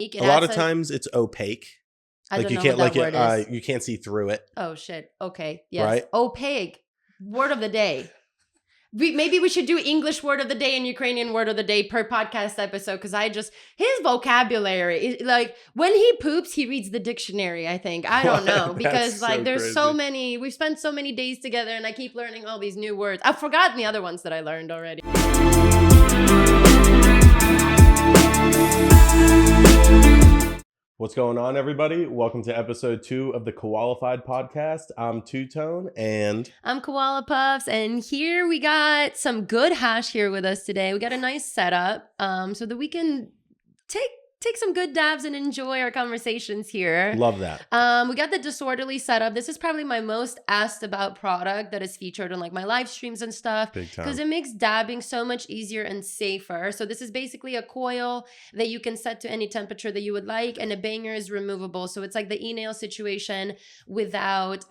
A lot of times it's opaque. I don't you know can't what that word is. you can't see through it. Oh shit. Okay. Yes. Right? Opaque. Word of the day. Maybe we should do English word of the day and Ukrainian word of the day per podcast episode, because his vocabulary is like, when he poops, he reads the dictionary, I think. I don't know, because like there's so many, we've spent so many days together and I keep learning all these new words. I've forgotten the other ones that I learned already. What's going on, everybody? Welcome to episode 2 of the Koalafied podcast. I'm Two-Tone and I'm Koala Puffs, and here we got some good hash here with us today. We got a nice setup so that we can take some good dabs and enjoy our conversations here. Love that. We got the Disorderly setup. This is probably my most asked about product that is featured on like my live streams and stuff. Big time. Because it makes dabbing so much easier and safer. So this is basically a coil that you can set to any temperature that you would like, and a banger is removable. So it's like the e-nail situation without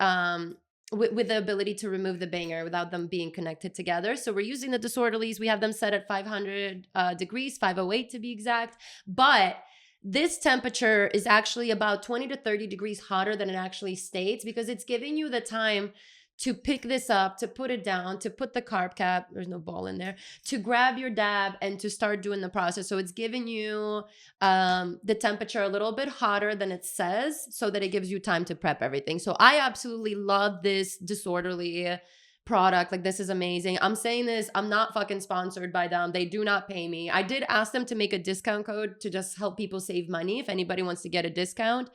with the ability to remove the banger without them being connected together. So we're using the Disorderlies. We have them set at 500 degrees, 508 to be exact. But this temperature is actually about 20 to 30 degrees hotter than it actually states, because it's giving you the time to pick this up, to put it down, to put the carb cap, there's no ball in there, to grab your dab and to start doing the process. So it's giving you the temperature a little bit hotter than it says, so that it gives you time to prep everything. So I absolutely love this Disorderly product. Like, this is amazing. I'm saying this, I'm not fucking sponsored by them. They do not pay me. I did ask them to make a discount code to just help people save money if anybody wants to get a discount.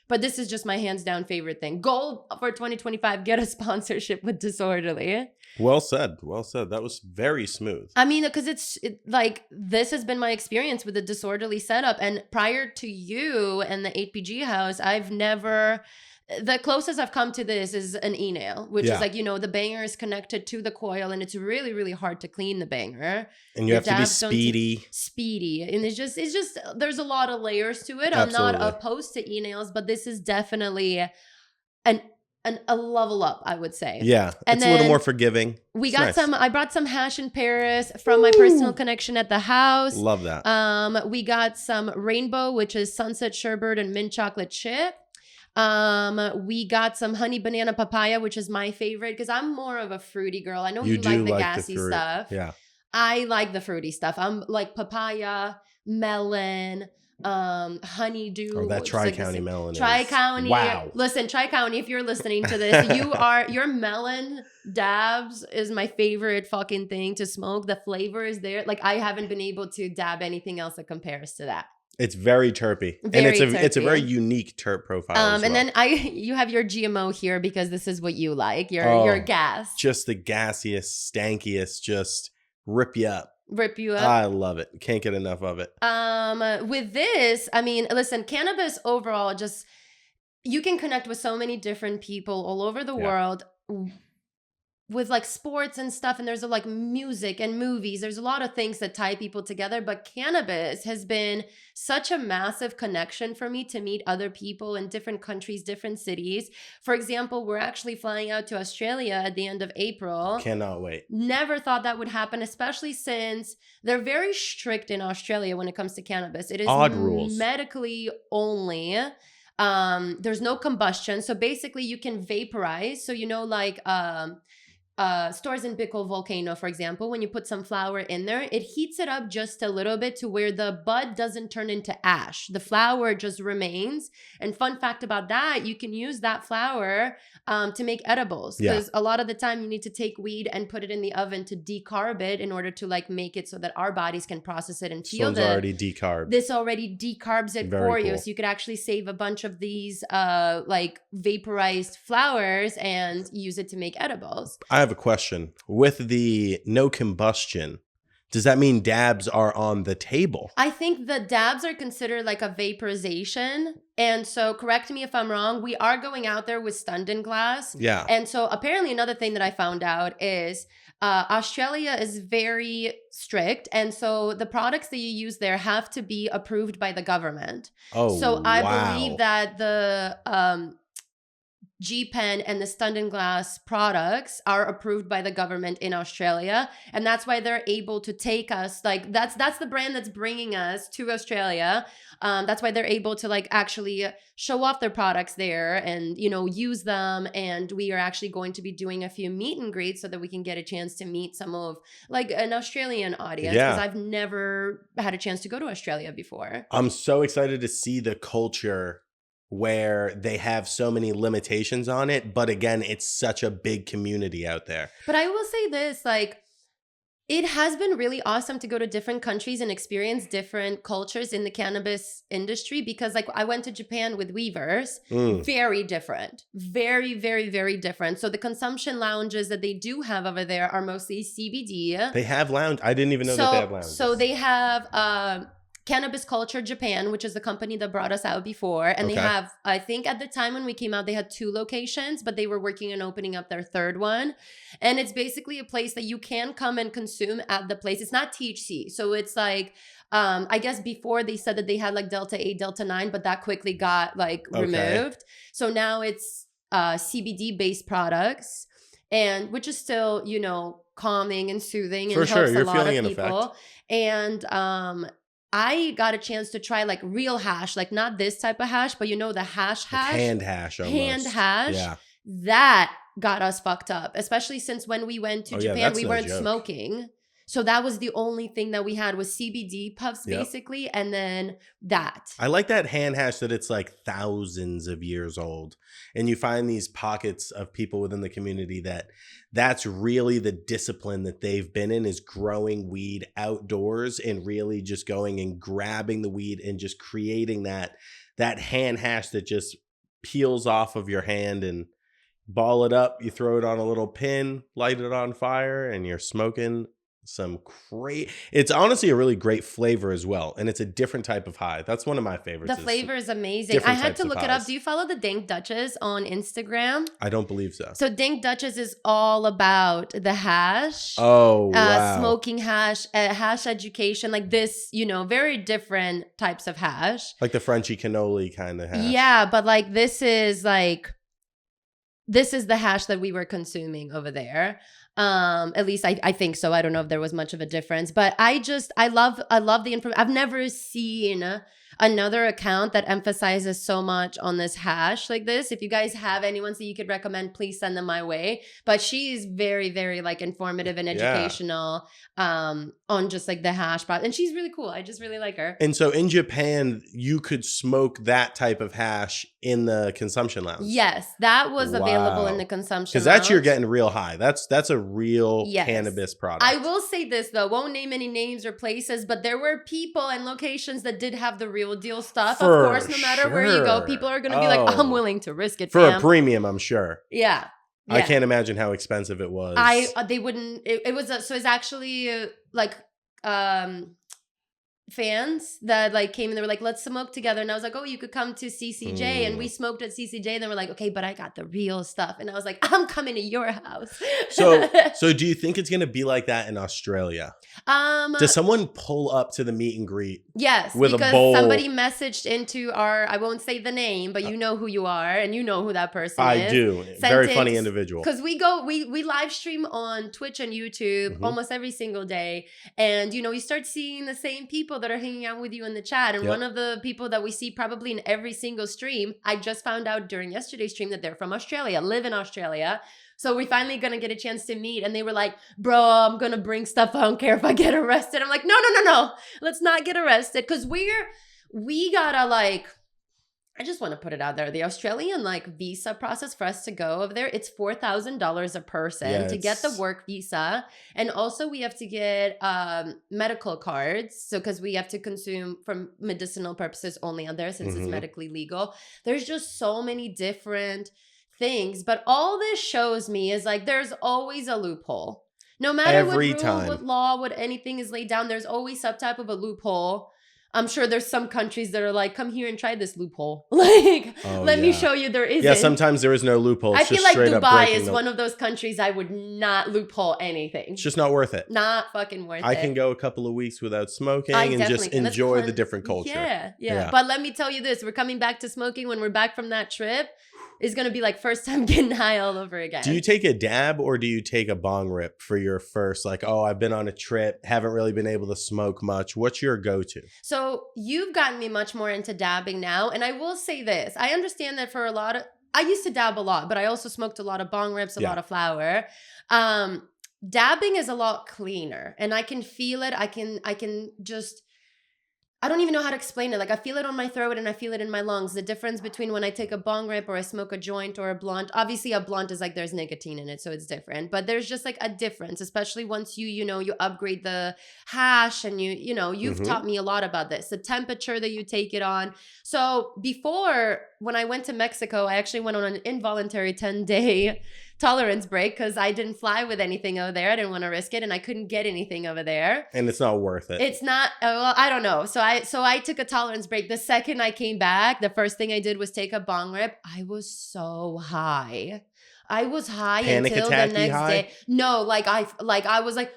But this is just my hands down favorite thing. Goal for 2025, get a sponsorship with Disorderly. Well said. Well said. That was very smooth. I mean, because like, this has been my experience with the Disorderly setup. And prior to you and the 8PG house, the closest I've come to this is an e-nail, which is like, the banger is connected to the coil, and it's really, really hard to clean the banger. And you have to be speedy. And it's just, there's a lot of layers to it. Absolutely. I'm not opposed to e-nails, but this is definitely a level up, I would say. Yeah. It's a little more forgiving. I brought some hash in Paris from my personal connection at the house. Love that. We got some rainbow, which is sunset sherbet and mint chocolate chip. We got some honey banana papaya, which is my favorite because I'm more of a fruity girl. I know you like the gassy stuff. Yeah. I like the fruity stuff. I'm like papaya, melon, honeydew. Oh, that Tri-County melon. Tri-County. Wow. Listen, Tri-County, if you're listening to this, your melon dabs is my favorite fucking thing to smoke. The flavor is there. Like, I haven't been able to dab anything else that compares to that. It's very terpy. It's a very unique terp profile as well. And then you have your GMO here because this is what you like. Your gas. Just the gassiest, stankiest, just rip you up. I love it. Can't get enough of it. With this, I mean, listen, cannabis overall, just, you can connect with so many different people all over the world with like sports and stuff, and there's like music and movies. There's a lot of things that tie people together, but cannabis has been such a massive connection for me to meet other people in different countries, different cities. For example, we're actually flying out to Australia at the end of April. Cannot wait. Never thought that would happen, especially since they're very strict in Australia when it comes to cannabis. It is odd rules. Medically only. There's no combustion. So basically you can vaporize. So, like, stores in Bickle Volcano, for example, when you put some flour in there, it heats it up just a little bit to where the bud doesn't turn into ash. The flour just remains. And fun fact about that, you can use that flour to make edibles. Because a lot of the time you need to take weed and put it in the oven to decarb it in order to like make it so that our bodies can process it and feel it. already decarbed. This already decarbs it for you. So you could actually save a bunch of these like vaporized flours and use it to make edibles. I have a question. With the no combustion, does that mean dabs are on the table? I think the dabs are considered like a vaporization. And so correct me if I'm wrong, we are going out there with Stundin glass. Yeah. And so apparently another thing that I found out is Australia is very strict. And so the products that you use there have to be approved by the government. Oh, so I believe that the G-Pen and the Stun Glass products are approved by the government in Australia, and that's why they're able to take us, like that's the brand that's bringing us to Australia. That's why they're able to like actually show off their products there and, you know, use them. And we are actually going to be doing a few meet and greets so that we can get a chance to meet some of like an Australian audience, because I've never had a chance to go to Australia before. I'm so excited to see the culture where they have so many limitations on it. But again, it's such a big community out there. But I will say this, like, it has been really awesome to go to different countries and experience different cultures in the cannabis industry, because like I went to Japan with weavers, very different, very, very, very different. So the consumption lounges that they do have over there are mostly CBD. They have lounge. I didn't even know that they have lounges. So they have Cannabis Culture Japan, which is the company that brought us out before. And they have, I think at the time when we came out, they had 2 locations, but they were working on opening up their 3rd one. And it's basically a place that you can come and consume at the place. It's not THC. So it's like, I guess before they said that they had like Delta 8, Delta 9, but that quickly got like removed. So now it's CBD based products, and which is still, you know, calming and soothing and helps a lot of people. And I got a chance to try like real hash, like not this type of hash, but you know, the hash, like hand hash almost. Hand hash. Yeah. That got us fucked up, especially since when we went to Japan, we weren't smoking. So that was the only thing that we had was CBD puffs basically. And then that. I like that hand hash that it's like thousands of years old. And you find these pockets of people within the community that's really the discipline that they've been in, is growing weed outdoors and really just going and grabbing the weed and just creating that hand hash that just peels off of your hand and ball it up. You throw it on a little pin, light it on fire, and you're smoking some great. It's honestly a really great flavor as well, and it's a different type of high. That's one of my favorites. The flavor is amazing. I had to look it up. Do you follow the Dank Duchess on Instagram? I don't believe so. So Dank Duchess is all about the hash. Oh, wow. Smoking hash, hash education, like this, you know, very different types of hash. Like the Frenchy cannoli kind of hash. Yeah, but like this is the hash that we were consuming over there. At least I think so. I don't know if there was much of a difference, but I love the information. I've never seen another account that emphasizes so much on this hash like this. If you guys have anyone that you could recommend, please send them my way. But she is very, very like informative and educational on just like the hash product. And she's really cool. I just really like her. And so in Japan, you could smoke that type of hash in the consumption lounge. Yes, that was available in the consumption lounge. Because that's you're getting real high. That's a real cannabis product. I will say this though, won't name any names or places, but there were people and locations that did have the real deal stuff. For of course, no matter where you go, people are going to be like, I'm willing to risk it for a premium, I'm sure. Yeah. I can't imagine how expensive it was. They wouldn't. It was so it's actually like fans that like came and they were like, let's smoke together. And I was like, oh, you could come to CCJ. And we smoked at CCJ. And they were like, okay, but I got the real stuff. And I was like, I'm coming to your house. So do you think it's going to be like that in Australia? Does someone pull up to the meet and greet? Yes, with because a bowl? Somebody messaged into I won't say the name, but you know who you are and you know who that person is. I do. Very funny individual. Because we live stream on Twitch and YouTube almost every single day. And, you know, you start seeing the same people that are hanging out with you in the chat. And one of the people that we see probably in every single stream, I just found out during yesterday's stream that they're from Australia, live in Australia. So we're finally going to get a chance to meet. And they were like, bro, I'm going to bring stuff. I don't care if I get arrested. I'm like, no. Let's not get arrested. Because we gotta like, I just want to put it out there. The Australian like visa process for us to go over there, it's $4,000 a person to get the work visa. And also we have to get medical cards. So because we have to consume for medicinal purposes only on there since it's medically legal. There's just so many different things. But all this shows me is like there's always a loophole. No matter what rule, what law, what anything is laid down, there's always some type of a loophole. I'm sure there's some countries that are like, come here and try this loophole. Like, let me show you there isn't. Yeah, sometimes there is no loophole. It's I feel like Dubai is one of those countries I would not loophole anything. It's just not worth it. Not fucking worth it. I can go a couple of weeks without smoking and just enjoy the different culture. Yeah. But let me tell you this. We're coming back to smoking when we're back from that trip. is going to be like first time getting high all over again. Do you take a dab or do you take a bong rip for your first, like, oh, I've been on a trip, haven't really been able to smoke much? What's your go-to? So you've gotten me much more into dabbing now. And I will say this. I understand that for a lot of, I used to dab a lot, but I also smoked a lot of bong rips, a lot of flower. Dabbing is a lot cleaner and I can feel it. I can just, I don't even know how to explain it. Like I feel it on my throat and I feel it in my lungs. The difference between when I take a bong rip or I smoke a joint or a blunt. Obviously a blunt is like there's nicotine in it, so it's different. But there's just like a difference, especially once you upgrade the hash and you've taught me a lot about this. The temperature that you take it on. So before, when I went to Mexico, I actually went on an involuntary 10-day tolerance break because I didn't fly with anything over there. I didn't want to risk it and I couldn't get anything over there. And it's not worth it. It's not, well, I don't know. So I took a tolerance break. The second I came back, the first thing I did was take a bong rip. I was so high. I was high until the next day. No, I was like,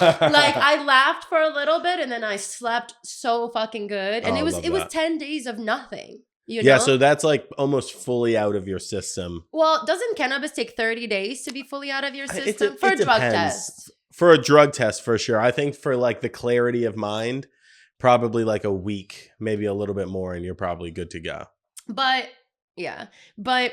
like I laughed for a little bit and then I slept so fucking good. And it was 10 days of nothing. Yeah, so that's like almost fully out of your system. Well, doesn't cannabis take 30 days to be fully out of your system? For a drug test. For a drug test, for sure. I think for like the clarity of mind, probably like a week, maybe a little bit more, and you're probably good to go. But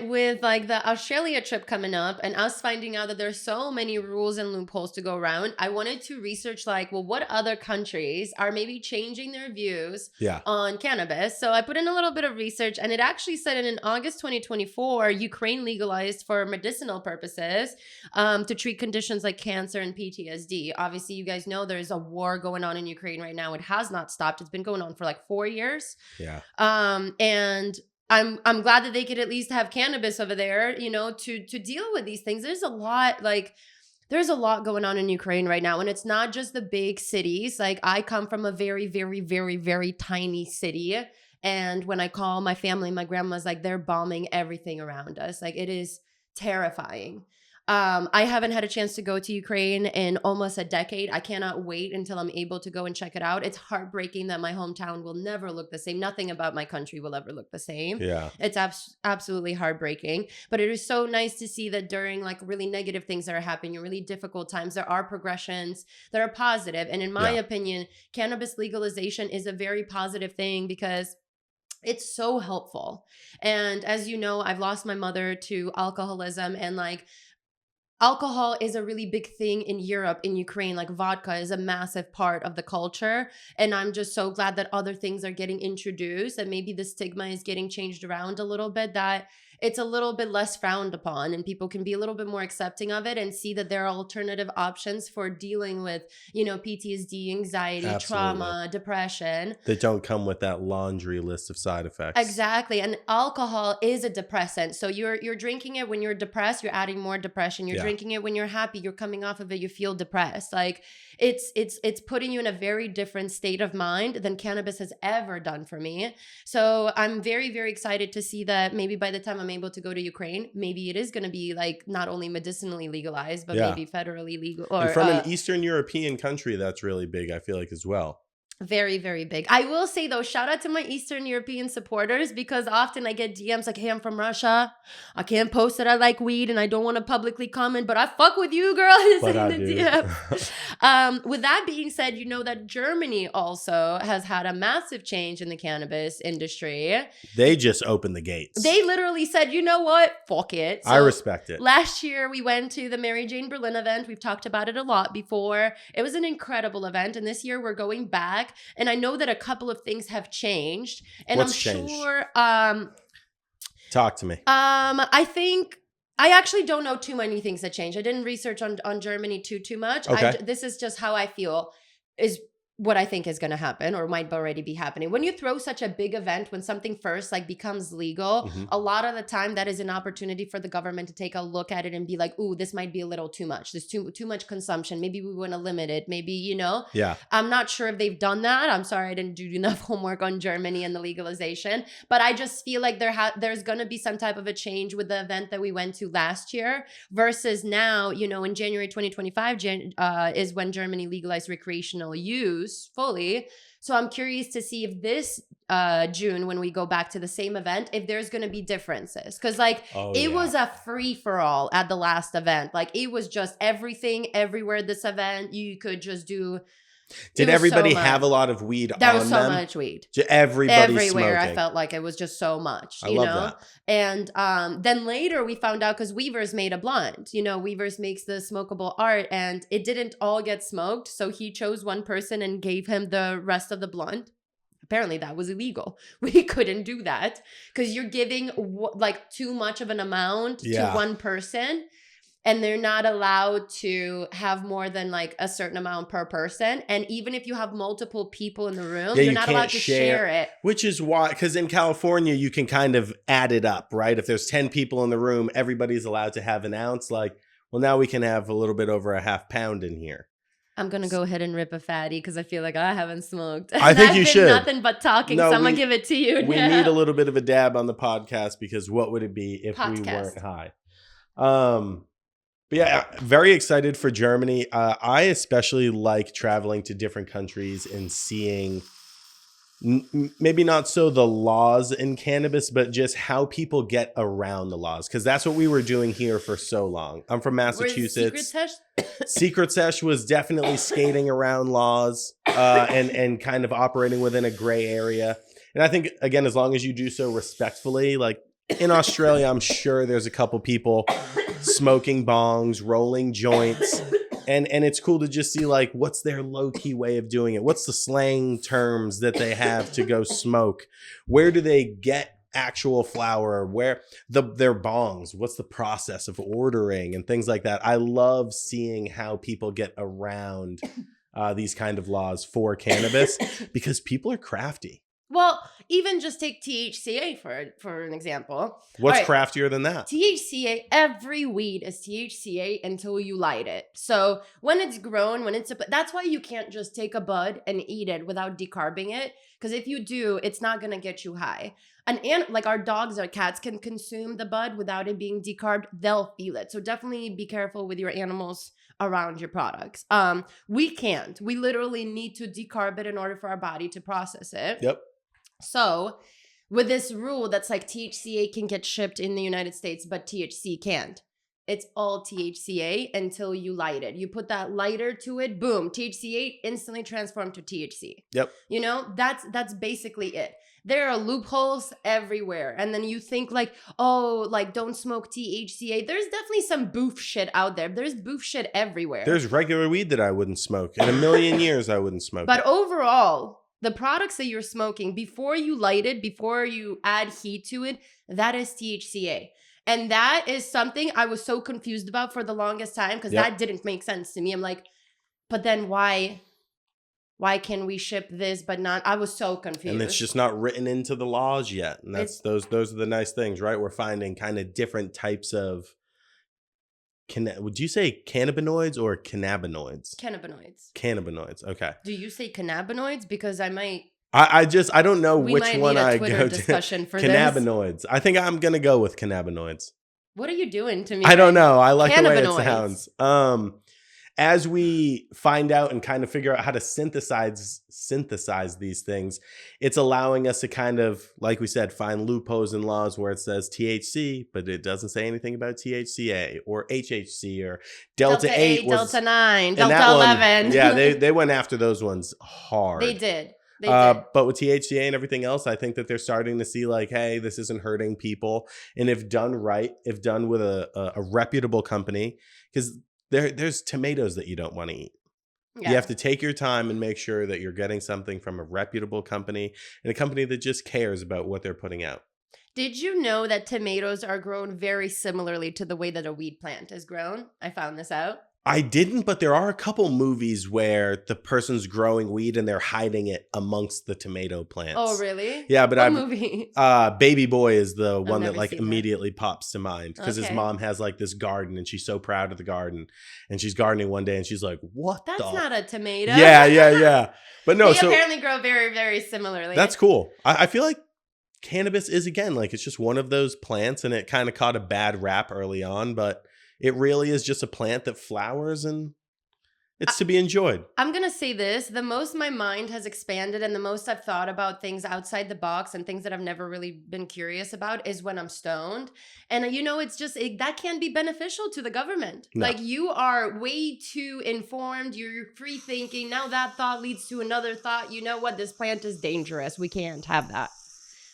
with like the Australia trip coming up and us finding out that there's so many rules and loopholes to go around, I wanted to research what other countries are maybe changing their views on cannabis. So I put in a little bit of research and it actually said in August 2024, Ukraine legalized for medicinal purposes to treat conditions like cancer and PTSD. Obviously, you guys know there's a war going on in Ukraine right now. It has not stopped. It's been going on for like 4 years. Yeah. And I'm glad that they could at least have cannabis over there, to deal with these things. There's a lot going on in Ukraine right now. And it's not just the big cities. Like I come from a very, very, very, very tiny city. And when I call my family, my grandma's like, they're bombing everything around us. Like it is terrifying. I haven't had a chance to go to Ukraine in almost a decade. I cannot wait until I'm able to go and check it out. It's heartbreaking that my hometown will never look the same. Nothing about my country will ever look the same. Yeah. It's absolutely heartbreaking. But it is so nice to see that during like really negative things that are happening, really difficult times, there are progressions that are positive. And in my opinion, cannabis legalization is a very positive thing because it's so helpful. And as you know, I've lost my mother to alcoholism and like alcohol is a really big thing in Europe, in Ukraine. Like vodka is a massive part of the culture. And I'm just so glad that other things are getting introduced and maybe the stigma is getting changed around a little bit, that it's a little bit less frowned upon and people can be a little bit more accepting of it and see that there are alternative options for dealing with, PTSD, anxiety, trauma, depression. That don't come with that laundry list of side effects. Exactly. And alcohol is a depressant. So you're drinking it when you're depressed, you're adding more depression. You're drinking it when you're happy, you're coming off of it, you feel depressed. Like it's putting you in a very different state of mind than cannabis has ever done for me. So I'm very, very excited to see that maybe by the time I'm able to go to Ukraine, maybe it is going to be like not only medicinally legalized, but maybe federally legal. Or and from an Eastern European country, that's really big, I feel like, as well. Very, very big. I will say though, shout out to my Eastern European supporters because often I get DMs like, hey, I'm from Russia. I can't post that I like weed and I don't want to publicly comment, but I fuck with you, girl. But I do. With that being said, you know that Germany also has had a massive change in the cannabis industry. They just opened the gates. They literally said, you know what? Fuck it. So I respect it. Last year, we went to the Mary Jane Berlin event. We've talked about it a lot before. It was an incredible event. And this year, we're going back. And I know that a couple of things have changed. And What's I'm changed? sure Talk to me. I think I actually don't know too many things that changed. I didn't research on Germany too much. Okay. This is just how I feel is what I think is going to happen or might already be happening. When you throw such a big event, when something first like becomes legal, a lot of the time that is an opportunity for the government to take a look at it and be like, ooh, this might be a little too much. There's too much consumption. Maybe we want to limit it. Maybe, Yeah. I'm not sure if they've done that. I'm sorry, I didn't do enough homework on Germany and the legalization, but I just feel like there's going to be some type of a change with the event that we went to last year versus now, in January 2025 is when Germany legalized recreational use. use fully. So I'm curious to see if this June, when we go back to the same event, if there's going to be differences. Because like it was a free for all at the last event. Like it was just everything everywhere at this event. You could just do. Did everybody have a lot of weed on them? There was so much weed. Everybody everywhere. smoking. I felt like it was just so much. I love that. And then later we found out because Weavers made a blunt. You know, Weavers makes the smokable art, and it didn't all get smoked. So he chose one person and gave him the rest of the blunt. Apparently that was illegal. We couldn't do that because you're giving like too much of an amount to one person. And they're not allowed to have more than like a certain amount per person. And even if you have multiple people in the room, you're not allowed to share it. Which is why, because in California, you can kind of add it up, right? If there's 10 people in the room, everybody's allowed to have an ounce. Like, well, now we can have a little bit over a half pound in here. I'm going to go ahead and rip a fatty because I feel like I haven't smoked. I think you should. Nothing but talking, so I'm going to give it to you. We need a little bit of a dab on the podcast because what would it be if we weren't high? But yeah, very excited for Germany. I especially like traveling to different countries and seeing maybe not so the laws in cannabis, but just how people get around the laws. Because that's what we were doing here for so long. I'm from Massachusetts. Secret Sesh was definitely skating around laws and kind of operating within a gray area. And I think, again, as long as you do so respectfully, like in Australia, I'm sure there's a couple people smoking bongs, rolling joints. And it's cool to just see like, what's their low key way of doing it? What's the slang terms that they have to go smoke? Where do they get actual flower? Where their bongs? What's the process of ordering and things like that? I love seeing how people get around these kind of laws for cannabis because people are crafty. Well, even just take THCA for an example. What's craftier than that? THCA, every weed is THCA until you light it. So when it's grown, that's why you can't just take a bud and eat it without decarbing it. Because if you do, it's not going to get you high. Like our dogs, our cats can consume the bud without it being decarbed. They'll feel it. So definitely be careful with your animals around your products. We can't. We literally need to decarb it in order for our body to process it. Yep. So with this rule that's like THCA can get shipped in the United States, but THC can't. It's all THCA until you light it. You put that lighter to it, boom, THCA instantly transformed to THC. Yep. You know, that's basically it. There are loopholes everywhere. And then you think like, oh, like don't smoke THCA. There's definitely some boof shit out there. There's boof shit everywhere. There's regular weed that I wouldn't smoke. In a million years, I wouldn't smoke. But overall, the products that you're smoking, before you light it, before you add heat to it, that is THCA. And that is something I was so confused about for the longest time because that didn't make sense to me. I'm like, but then why can we ship this but not? I was so confused. And it's just not written into the laws yet. And that's those are the nice things, right? We're finding kind of different types of would you say cannabinoids or cannabinoids? Cannabinoids. Okay. Do you say cannabinoids? Because I might. I don't know which one I go discussion for cannabinoids. I think I'm gonna go with cannabinoids. What are you doing to me? I don't know. I like the way it sounds. As we find out and kind of figure out how to synthesize these things, it's allowing us to kind of, like we said, find loopholes in laws where it says THC, but it doesn't say anything about THCA or HHC or Delta 8, Delta 9, Delta 11. Yeah, they went after those ones hard. They did. But with THCA and everything else, I think that they're starting to see like, hey, this isn't hurting people. And if done right, if done with a reputable company, because there's tomatoes that you don't want to eat. Yeah. You have to take your time and make sure that you're getting something from a reputable company and a company that just cares about what they're putting out. Did you know that tomatoes are grown very similarly to the way that a weed plant is grown? I found this out. I didn't, but there are a couple movies where the person's growing weed and they're hiding it amongst the tomato plants. Oh, really? Yeah, but what movie? Baby Boy is the one that like immediately pops to mind because his mom has like this garden and she's so proud of the garden and she's gardening one day and she's like, "What? That's not a tomato." Yeah. But no, they apparently grow very, very similarly. That's cool. I feel like cannabis is again like it's just one of those plants, and it kind of caught a bad rap early on, but it really is just a plant that flowers and It's to be enjoyed. I'm going to say this. The most my mind has expanded and the most I've thought about things outside the box and things that I've never really been curious about is when I'm stoned. And, it's just that can be beneficial to the government. No. Like, you are way too informed. You're free thinking. Now that thought leads to another thought. You know what? This plant is dangerous. We can't have that.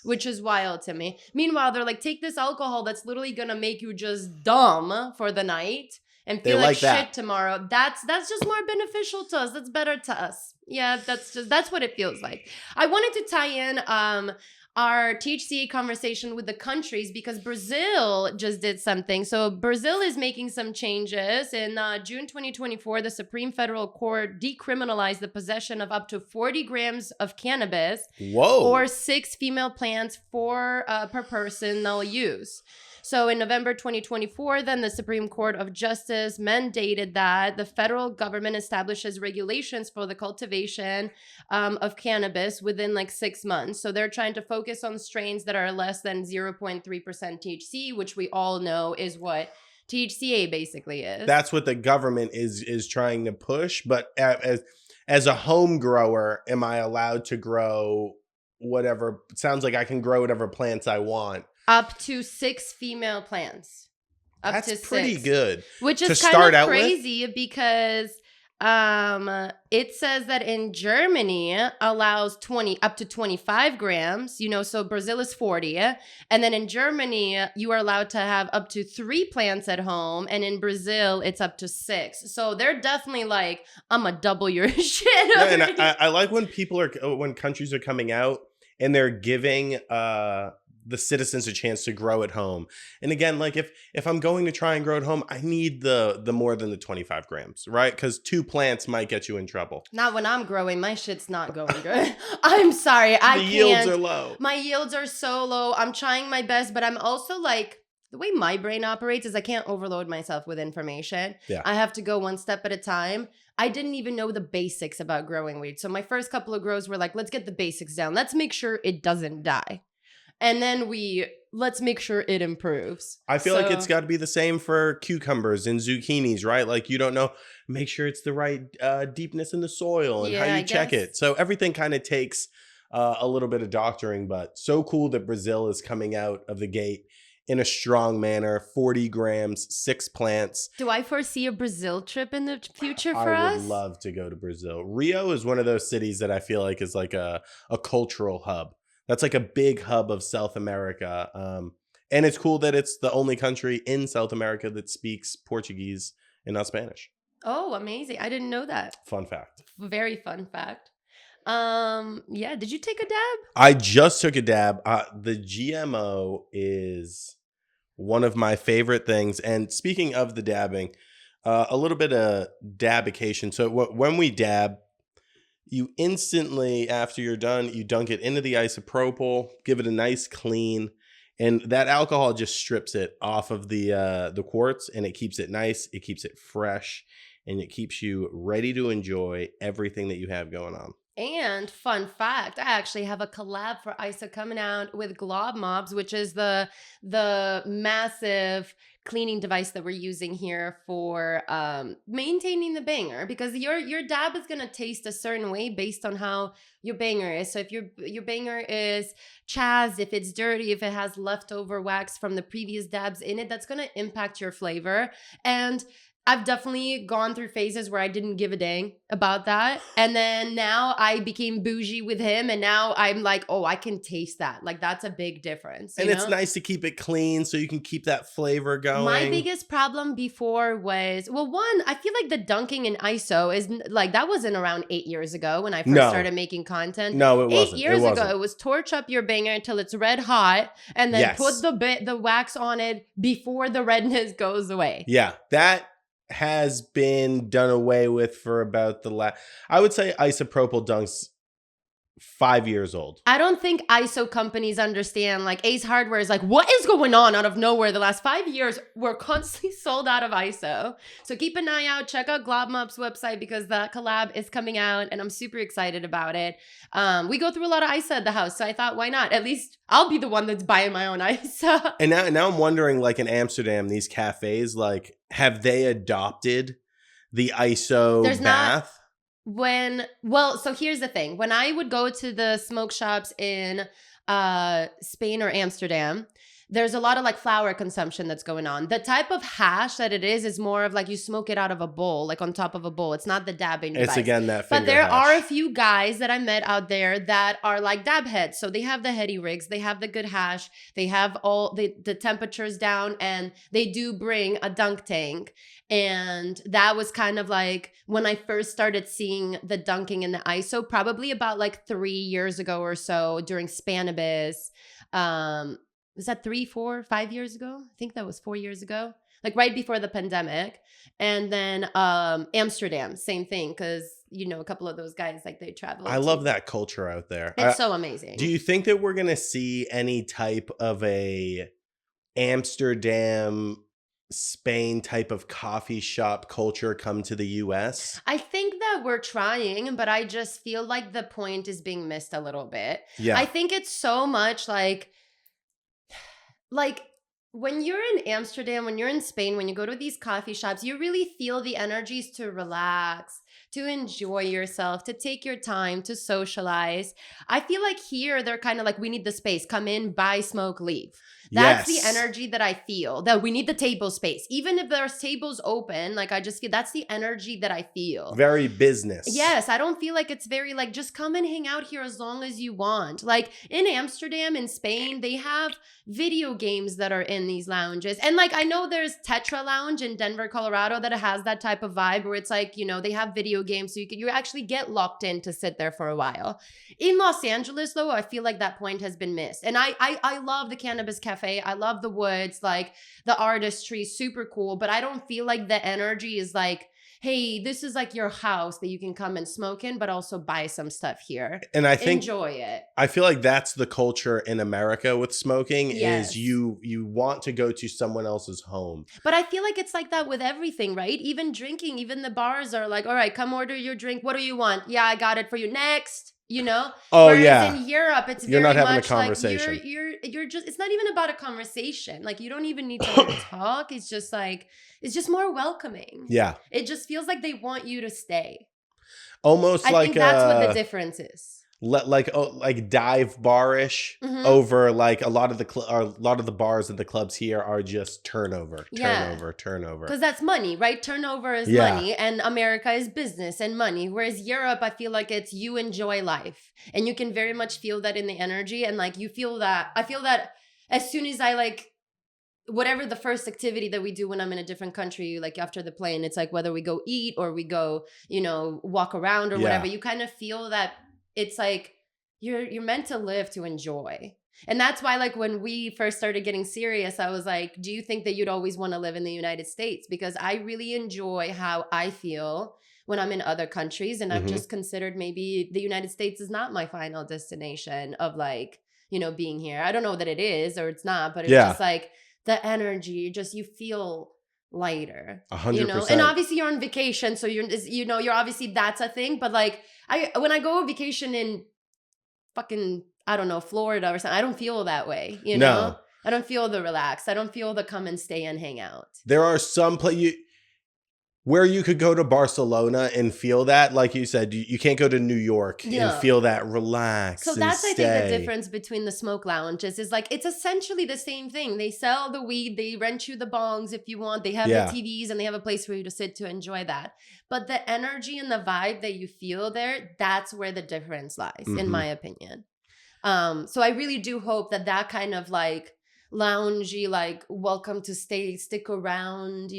Which is wild to me. Meanwhile, they're like, take this alcohol that's literally going to make you just dumb for the night. And feel like shit tomorrow. That's just more beneficial to us. That's better to us. Yeah, that's what it feels like. I wanted to tie in our THCA conversation with the countries because Brazil just did something. So Brazil is making some changes. In June 2024, the Supreme Federal Court decriminalized the possession of up to 40 grams of cannabis. Whoa. Or 6 female plants per personal use. So in November 2024, then the Supreme Court of Justice mandated that the federal government establishes regulations for the cultivation of cannabis within 6 months. So they're trying to focus on strains that are less than 0.3% THC, which we all know is what THCA basically is. That's what the government is trying to push. But as a home grower, am I allowed to grow whatever? It sounds like I can grow whatever plants I want. Up to 6 female plants. That's pretty good. Which is kind of crazy because it says that in Germany allows up to 25 grams, so Brazil is 40. And then in Germany, you are allowed to have up to 3 plants at home. And in Brazil, it's up to 6. So they're definitely like, I'm going to double your shit. Yeah, and I like when countries are coming out and they're giving the citizens a chance to grow at home. And again, if I'm going to try and grow at home, I need the more than the 25 grams, right? Because 2 plants might get you in trouble. Not when I'm growing. My shit's not going good. I'm sorry. I can't. The yields are low. My yields are so low. I'm trying my best, but I'm also the way my brain operates is I can't overload myself with information. Yeah. I have to go one step at a time. I didn't even know the basics about growing weed. So my first couple of grows were let's get the basics down. Let's make sure it doesn't die. And then let's make sure it improves. I feel like it's got to be the same for cucumbers and zucchinis, right? You don't know, make sure it's the right deepness in the soil and how you check it. So everything kind of takes a little bit of doctoring, but so cool that Brazil is coming out of the gate in a strong manner. 40 grams, 6 plants. Do I foresee a Brazil trip in the future for us? I would love to go to Brazil. Rio is one of those cities that I feel like is like a cultural hub. That's like a big hub of South America. And it's cool that it's the only country in South America that speaks Portuguese and not Spanish. Oh, amazing. I didn't know that. Fun fact. Very fun fact. Yeah. Did you take a dab? I just took a dab. The GMO is one of my favorite things. And speaking of the dabbing, a little bit of dabication. So when we dab, you instantly, after you're done, you dunk it into the isopropyl, give it a nice clean, and that alcohol just strips it off of the quartz, and it keeps it nice, it keeps it fresh, and it keeps you ready to enjoy everything that you have going on. And fun fact, I actually have a collab for ISO coming out with Glob Mobs, which is the massive cleaning device that we're using here for maintaining the banger, because your dab is going to taste a certain way based on how your banger is. So if your banger is chazed, if it's dirty, if it has leftover wax from the previous dabs in it, that's going to impact your flavor. And I've definitely gone through phases where I didn't give a dang about that. And then now I became bougie with him. And now I'm like, oh, I can taste that. That's a big difference. And it's nice to keep it clean so you can keep that flavor going. My biggest problem before was, one, I feel like the dunking in ISO is that wasn't around 8 years ago when I first started making content. No, it wasn't. 8 years ago, it was torch up your banger until it's red hot and then put the wax on it before the redness goes away. Yeah, that has been done away with for about I would say isopropyl dunks 5 years old. I don't think ISO companies understand. Ace Hardware is what is going on out of nowhere? The last 5 years, we're constantly sold out of ISO. So keep an eye out. Check out Globmob's website because that collab is coming out and I'm super excited about it. We go through a lot of ISO at the house. So I thought, why not? At least I'll be the one that's buying my own ISO. And now I'm wondering, in Amsterdam, these cafes, have they adopted the ISO There's not bath? so here's the thing. When I would go to the smoke shops in Spain or Amsterdam, there's a lot of like flower consumption that's going on. The type of hash that it is more of like you smoke it out of a bowl, like on top of a bowl. It's not the dabbing device. It's again that But finger there are a hash. few guys that I met out there that are like dab heads. So they have the heady rigs, they have the good hash, they have all the temperatures down, and they do bring a dunk tank. And that was kind of like when I first started seeing the dunking in the ISO, probably about like 3 years ago or so during Cannabis. Was that 3, 4, 5 years ago? I think that was 4 years ago, like right before the pandemic. And then Amsterdam, same thing, because a couple of those guys, like they travel. I love that culture out there. It's so amazing. Do you think that we're gonna see any type of a Amsterdam, Spain type of coffee shop culture come to the US? I think that we're trying, but I just feel like the point is being missed a little bit. Yeah. I think it's so much like when you're in Amsterdam, when you're in Spain, when you go to these coffee shops, you really feel the energies to relax, to enjoy yourself, to take your time, to socialize. I feel like here they're kind of like, we need the space. Come in, buy, smoke, leave. That's Yes. the energy that I feel, that we need the table space. Even if there's tables open, like I just feel that's the energy that I feel. Very business. Yes, I don't feel like it's very like just come and hang out here as long as you want. Like in Amsterdam, in Spain, they have video games that are in these lounges. And like I know there's Tetra Lounge in Denver, Colorado that has that type of vibe where it's like, they have video games so you actually get locked in to sit there for a while. In Los Angeles though, I feel like that point has been missed. And I love the Cannabis Cafe. I love the woods, like the artistry, super cool, but I don't feel like the energy is like, hey, this is like your house that you can come and smoke in, but also buy some stuff here. And I think enjoy it. I feel like that's the culture in America with smoking. Yes. Is you want to go to someone else's home. But I feel like it's like that with everything, right? Even drinking, even the bars are like, all right, come order your drink. What do you want? Yeah, I got it for you. Next. Oh, Whereas yeah. in Europe, it's You're very not having much a conversation. like you're just, it's not even about a conversation. Like you don't even need to talk. It's just like, it's just more welcoming. Yeah. It just feels like they want you to stay. Almost I like think that's what the difference is. Like dive bar-ish over like a lot of the bars and the clubs here are just turnover. Because that's money, right? Turnover is money, and America is business and money. Whereas Europe, I feel like it's you enjoy life, and you can very much feel that in the energy, and like you feel that. I feel that as soon as I like whatever the first activity that we do when I'm in a different country, like after the plane, it's like whether we go eat or we go, walk around or whatever, you kind of feel that it's like you're meant to live to enjoy. And that's why like when we first started getting serious, I was like, do you think that you'd always want to live in the United States? Because I really enjoy how I feel when I'm in other countries. And I've just considered maybe the United States is not my final destination of like, being here. I don't know that it is or it's not, but it's just like the energy, you feel lighter. 100%. And obviously you're on vacation, so you're obviously that's a thing. But like when I go on vacation in fucking, I don't know, Florida or something, I don't feel that way. No. I don't feel the relaxed. I don't feel the come and stay and hang out. There are some where you could go to Barcelona and feel that, like you said, you can't go to New York and feel that relax. So that's, I think, the difference between the smoke lounges is like, it's essentially the same thing. They sell the weed, they rent you the bongs if you want, they have the TVs and they have a place for you to sit to enjoy that. But the energy and the vibe that you feel there, that's where the difference lies, in my opinion. So I really do hope that kind of like loungy, like welcome to stick around,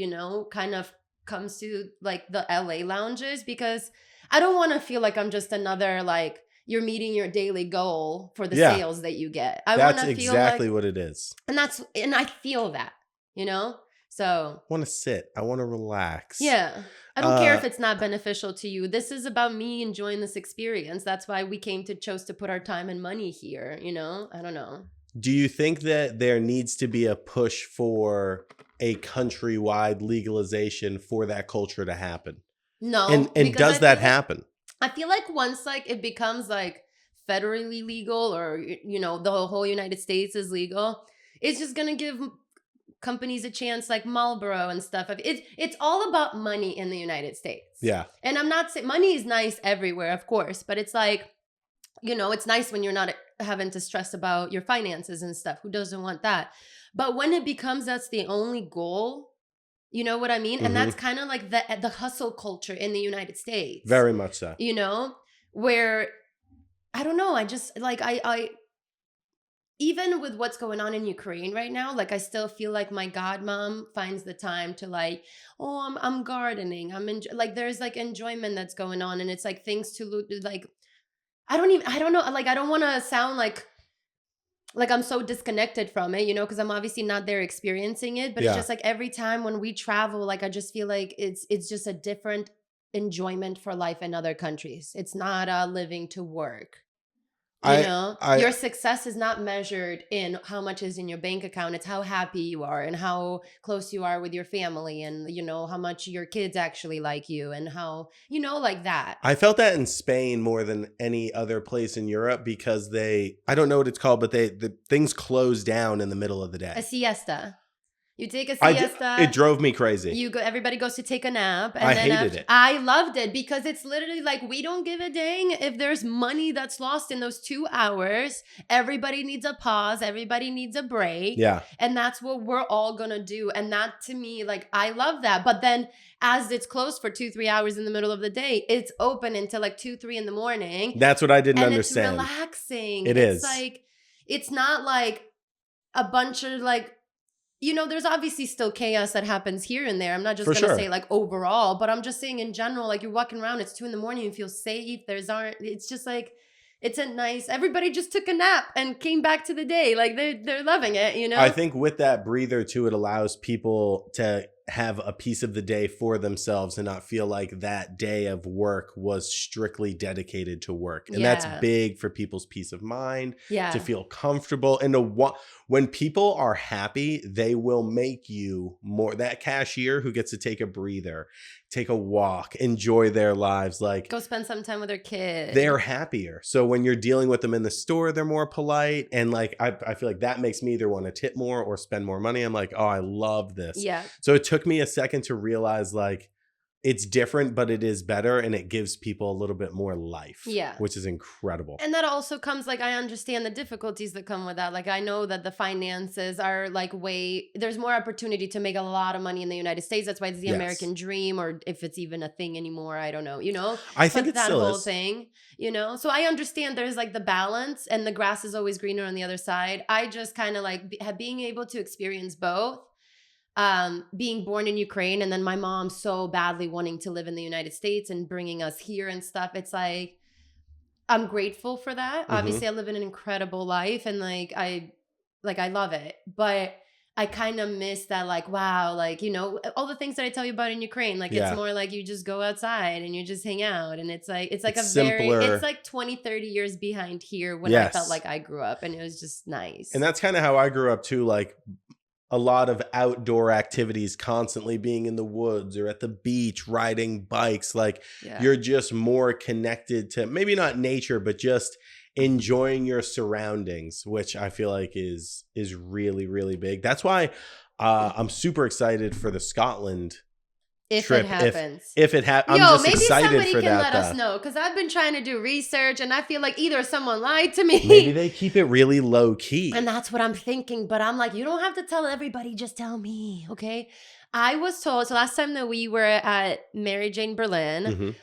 kind of comes to like the LA lounges, because I don't want to feel like I'm just another like you're meeting your daily goal for the sales that you get. That's exactly what it is. And I feel that, so I want to sit. I want to relax. Yeah. I don't care if it's not beneficial to you. This is about me enjoying this experience. That's why we chose to put our time and money here. I don't know. Do you think that there needs to be a push for a countrywide legalization for that culture to happen? No. And does that happen? I feel like once like it becomes like federally legal or, the whole United States is legal, it's just going to give companies a chance like Marlboro and stuff. It's all about money in the United States. Yeah. And I'm not saying money is nice everywhere, of course, but it's like, you know, it's nice when you're not having to stress about your finances and stuff. Who doesn't want that? But when it becomes that's the only goal, you know what I mean? And that's kind of like the hustle culture in the United States. Very much so. You know, where I don't know, I just like I even with what's going on in Ukraine right now, like I still feel like my godmom finds the time to like, oh, I'm gardening. Like there's like enjoyment that's going on, and it's like things to like. I don't know. Like I don't want to sound like I'm so disconnected from it, you know, because I'm obviously not there experiencing it. But it's just like every time when we travel, like I just feel like it's just a different enjoyment for life in other countries. It's not living to work. You know, your success is not measured in how much is in your bank account. It's how happy you are and how close you are with your family, and, you know, how much your kids actually like you, and how, you know, like that. I felt that in Spain more than any other place in Europe because I don't know what it's called, but the things close down in the middle of the day. A siesta. You take a siesta. It drove me crazy. Everybody goes to take a nap. And I hated it. I loved it because it's literally like, we don't give a dang if there's money that's lost in those 2 hours. Everybody needs a pause. Everybody needs a break. Yeah. And that's what we're all going to do. And that, to me, like, I love that. But then as it's closed for 2-3 hours in the middle of the day, it's open until like 2-3 in the morning. That's what I didn't understand. It's relaxing. It's like, it's not like a bunch of like, you know, there's obviously still chaos that happens here and there. I'm not just going to say like overall, but I'm just saying in general, like you're walking around, it's 2 a.m, you feel safe. It's just like, it's a nice, everybody just took a nap and came back to the day. Like they're loving it, you know? I think with that breather too, it allows people to have a piece of the day for themselves and not feel like that day of work was strictly dedicated to work. And that's big for people's peace of mind, to feel comfortable, and when people are happy, they will make you more. That cashier who gets to take a breather, take a walk, enjoy their lives, like go spend some time with their kids. They're happier. So when you're dealing with them in the store, they're more polite. And like, I feel like that makes me either want to tip more or spend more money. I'm like, oh, I love this. Yeah. So it took me a second to realize like, it's different, but it is better, and it gives people a little bit more life. Yeah. Which is incredible. And that also comes, like, I understand the difficulties that come with that. Like, I know that the finances are like there's more opportunity to make a lot of money in the United States. That's why it's the American dream, or if it's even a thing anymore, I don't know, you know? I think it's that whole thing, you know? So I understand there's like the balance, and the grass is always greener on the other side. I just kind of like being able to experience both. Being born in Ukraine, and then my mom so badly wanting to live in the United States and bringing us here and stuff. It's like, I'm grateful for that. Obviously I live in an incredible life, and I love it, but I kind of miss that, like, wow, like, you know, all the things that I tell you about in Ukraine, like it's more like you just go outside and you just hang out, and it's like it's simpler. It's like 20-30 years behind here when I felt like I grew up, and it was just nice. And that's kind of how I grew up too, like a lot of outdoor activities, constantly being in the woods or at the beach, riding bikes. Like you're just more connected to maybe not nature, but just enjoying your surroundings, which I feel like is really, really big. That's why I'm super excited for the Scotland trip. It happens. If it happens, I'm just maybe excited somebody for can that. Let us know, because I've been trying to do research, and I feel like either someone lied to me. Maybe they keep it really low key. And that's what I'm thinking. But I'm like, you don't have to tell everybody. Just tell me, okay? I was told, so last time that we were at Mary Jane Berlin,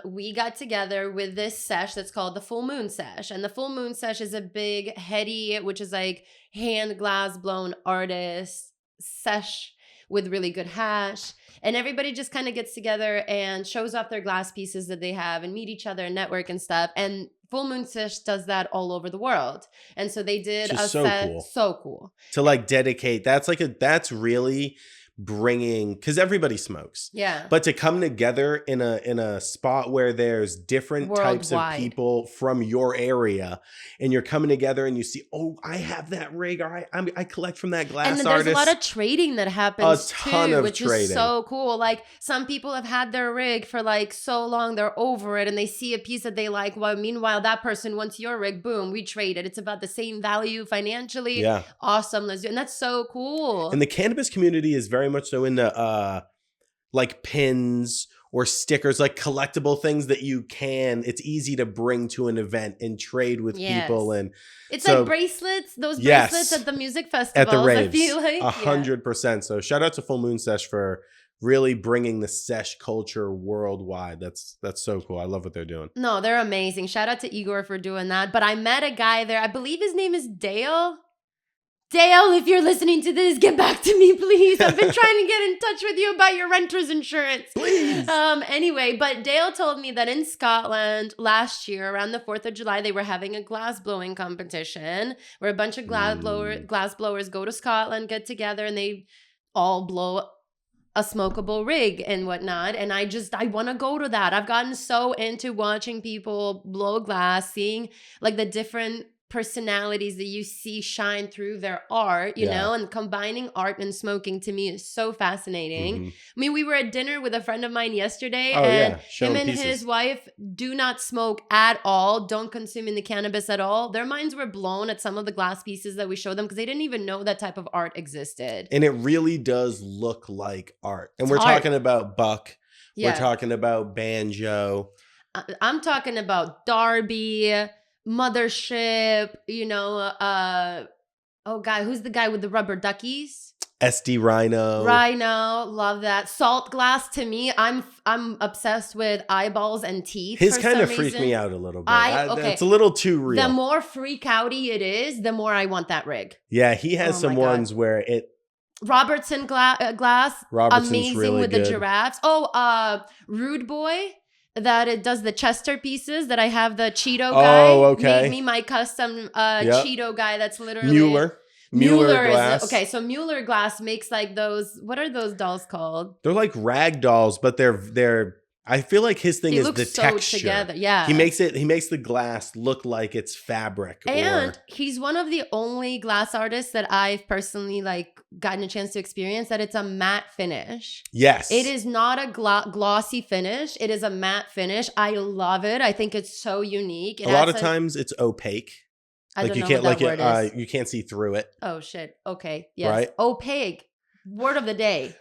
we got together with this sesh that's called the Full Moon Sesh. And the Full Moon Sesh is a big, heady, which is like hand glass blown artist sesh with really good hash. And everybody just kind of gets together and shows off their glass pieces that they have and meet each other and network and stuff. And Full Moon Sesh does that all over the world. And so they did a set. So cool. To like dedicate. That's really bringing, because everybody smokes. Yeah. But to come together in a spot where there's different types of Worldwide. people from your area, and you're coming together and you see, oh, I have that rig, or I collect from that glass And artist. there's a lot of trading that happens ton too, of which trading. is so cool. Like some people have had their rig for like so long, they're over it, and they see a piece that they like. Well, meanwhile, that person wants your rig. Boom, we trade it. It's about the same value financially. Yeah. Awesome. Let's do it. And that's so cool. And the cannabis community is very much so into like pins or stickers, like collectible things that it's easy to bring to an event and trade with people. And it's so, like bracelets, those bracelets at the music festivals. At the raves, I feel like 100%. So shout out to Full Moon Sesh for really bringing the sesh culture worldwide. That's so cool. I love what they're doing. No, they're amazing. Shout out to Igor for doing that. But I met a guy there. I believe his name is Dale. Dale, if you're listening to this, get back to me, please. I've been trying to get in touch with you about your renter's insurance. Please. Anyway, but Dale told me that in Scotland last year, around the 4th of July, they were having a glass blowing competition where a bunch of glass blowers go to Scotland, get together, and they all blow a smokable rig and whatnot. And I want to go to that. I've gotten so into watching people blow glass, seeing like the different personalities that you see shine through their art, you know, and combining art and smoking to me is so fascinating. Mm-hmm. I mean, we were at dinner with a friend of mine yesterday, and him and his wife do not smoke at all, don't consume any cannabis at all. Their minds were blown at some of the glass pieces that we showed them because they didn't even know that type of art existed. And it really does look like art. And It's we're art. talking about buck. Yeah. We're talking about banjo. I'm talking about Darby, Mothership, you know, who's the guy with the rubber duckies? SD Rhino. Love that. Salt glass, to me, I'm obsessed with eyeballs and teeth. His kind of freaked me out a little bit. It's a little too real. The more freak outy it is, the more I want that rig. Yeah, he has some ones where it. Robertson glass, Robertson's amazing really with good. The giraffes. Rude Boy. That it does the Chester pieces, that I have the Cheeto guy. Oh, okay. Made me my custom Cheeto guy that's literally Mueller glass. Okay, so Mueller glass makes like those, what are those dolls called? They're like rag dolls, but they're I feel like his thing is the texture. Together. Yeah. He makes the glass look like it's fabric. And he's one of the only glass artists that I've personally like gotten a chance to experience that it's a matte finish. Yes. It is not a glossy finish. It is a matte finish. I love it. I think it's so unique. A lot of times it's opaque. I don't know can't what that word is. You can't see through it. Oh shit. Okay. Yes. Right? Opaque. Word of the day.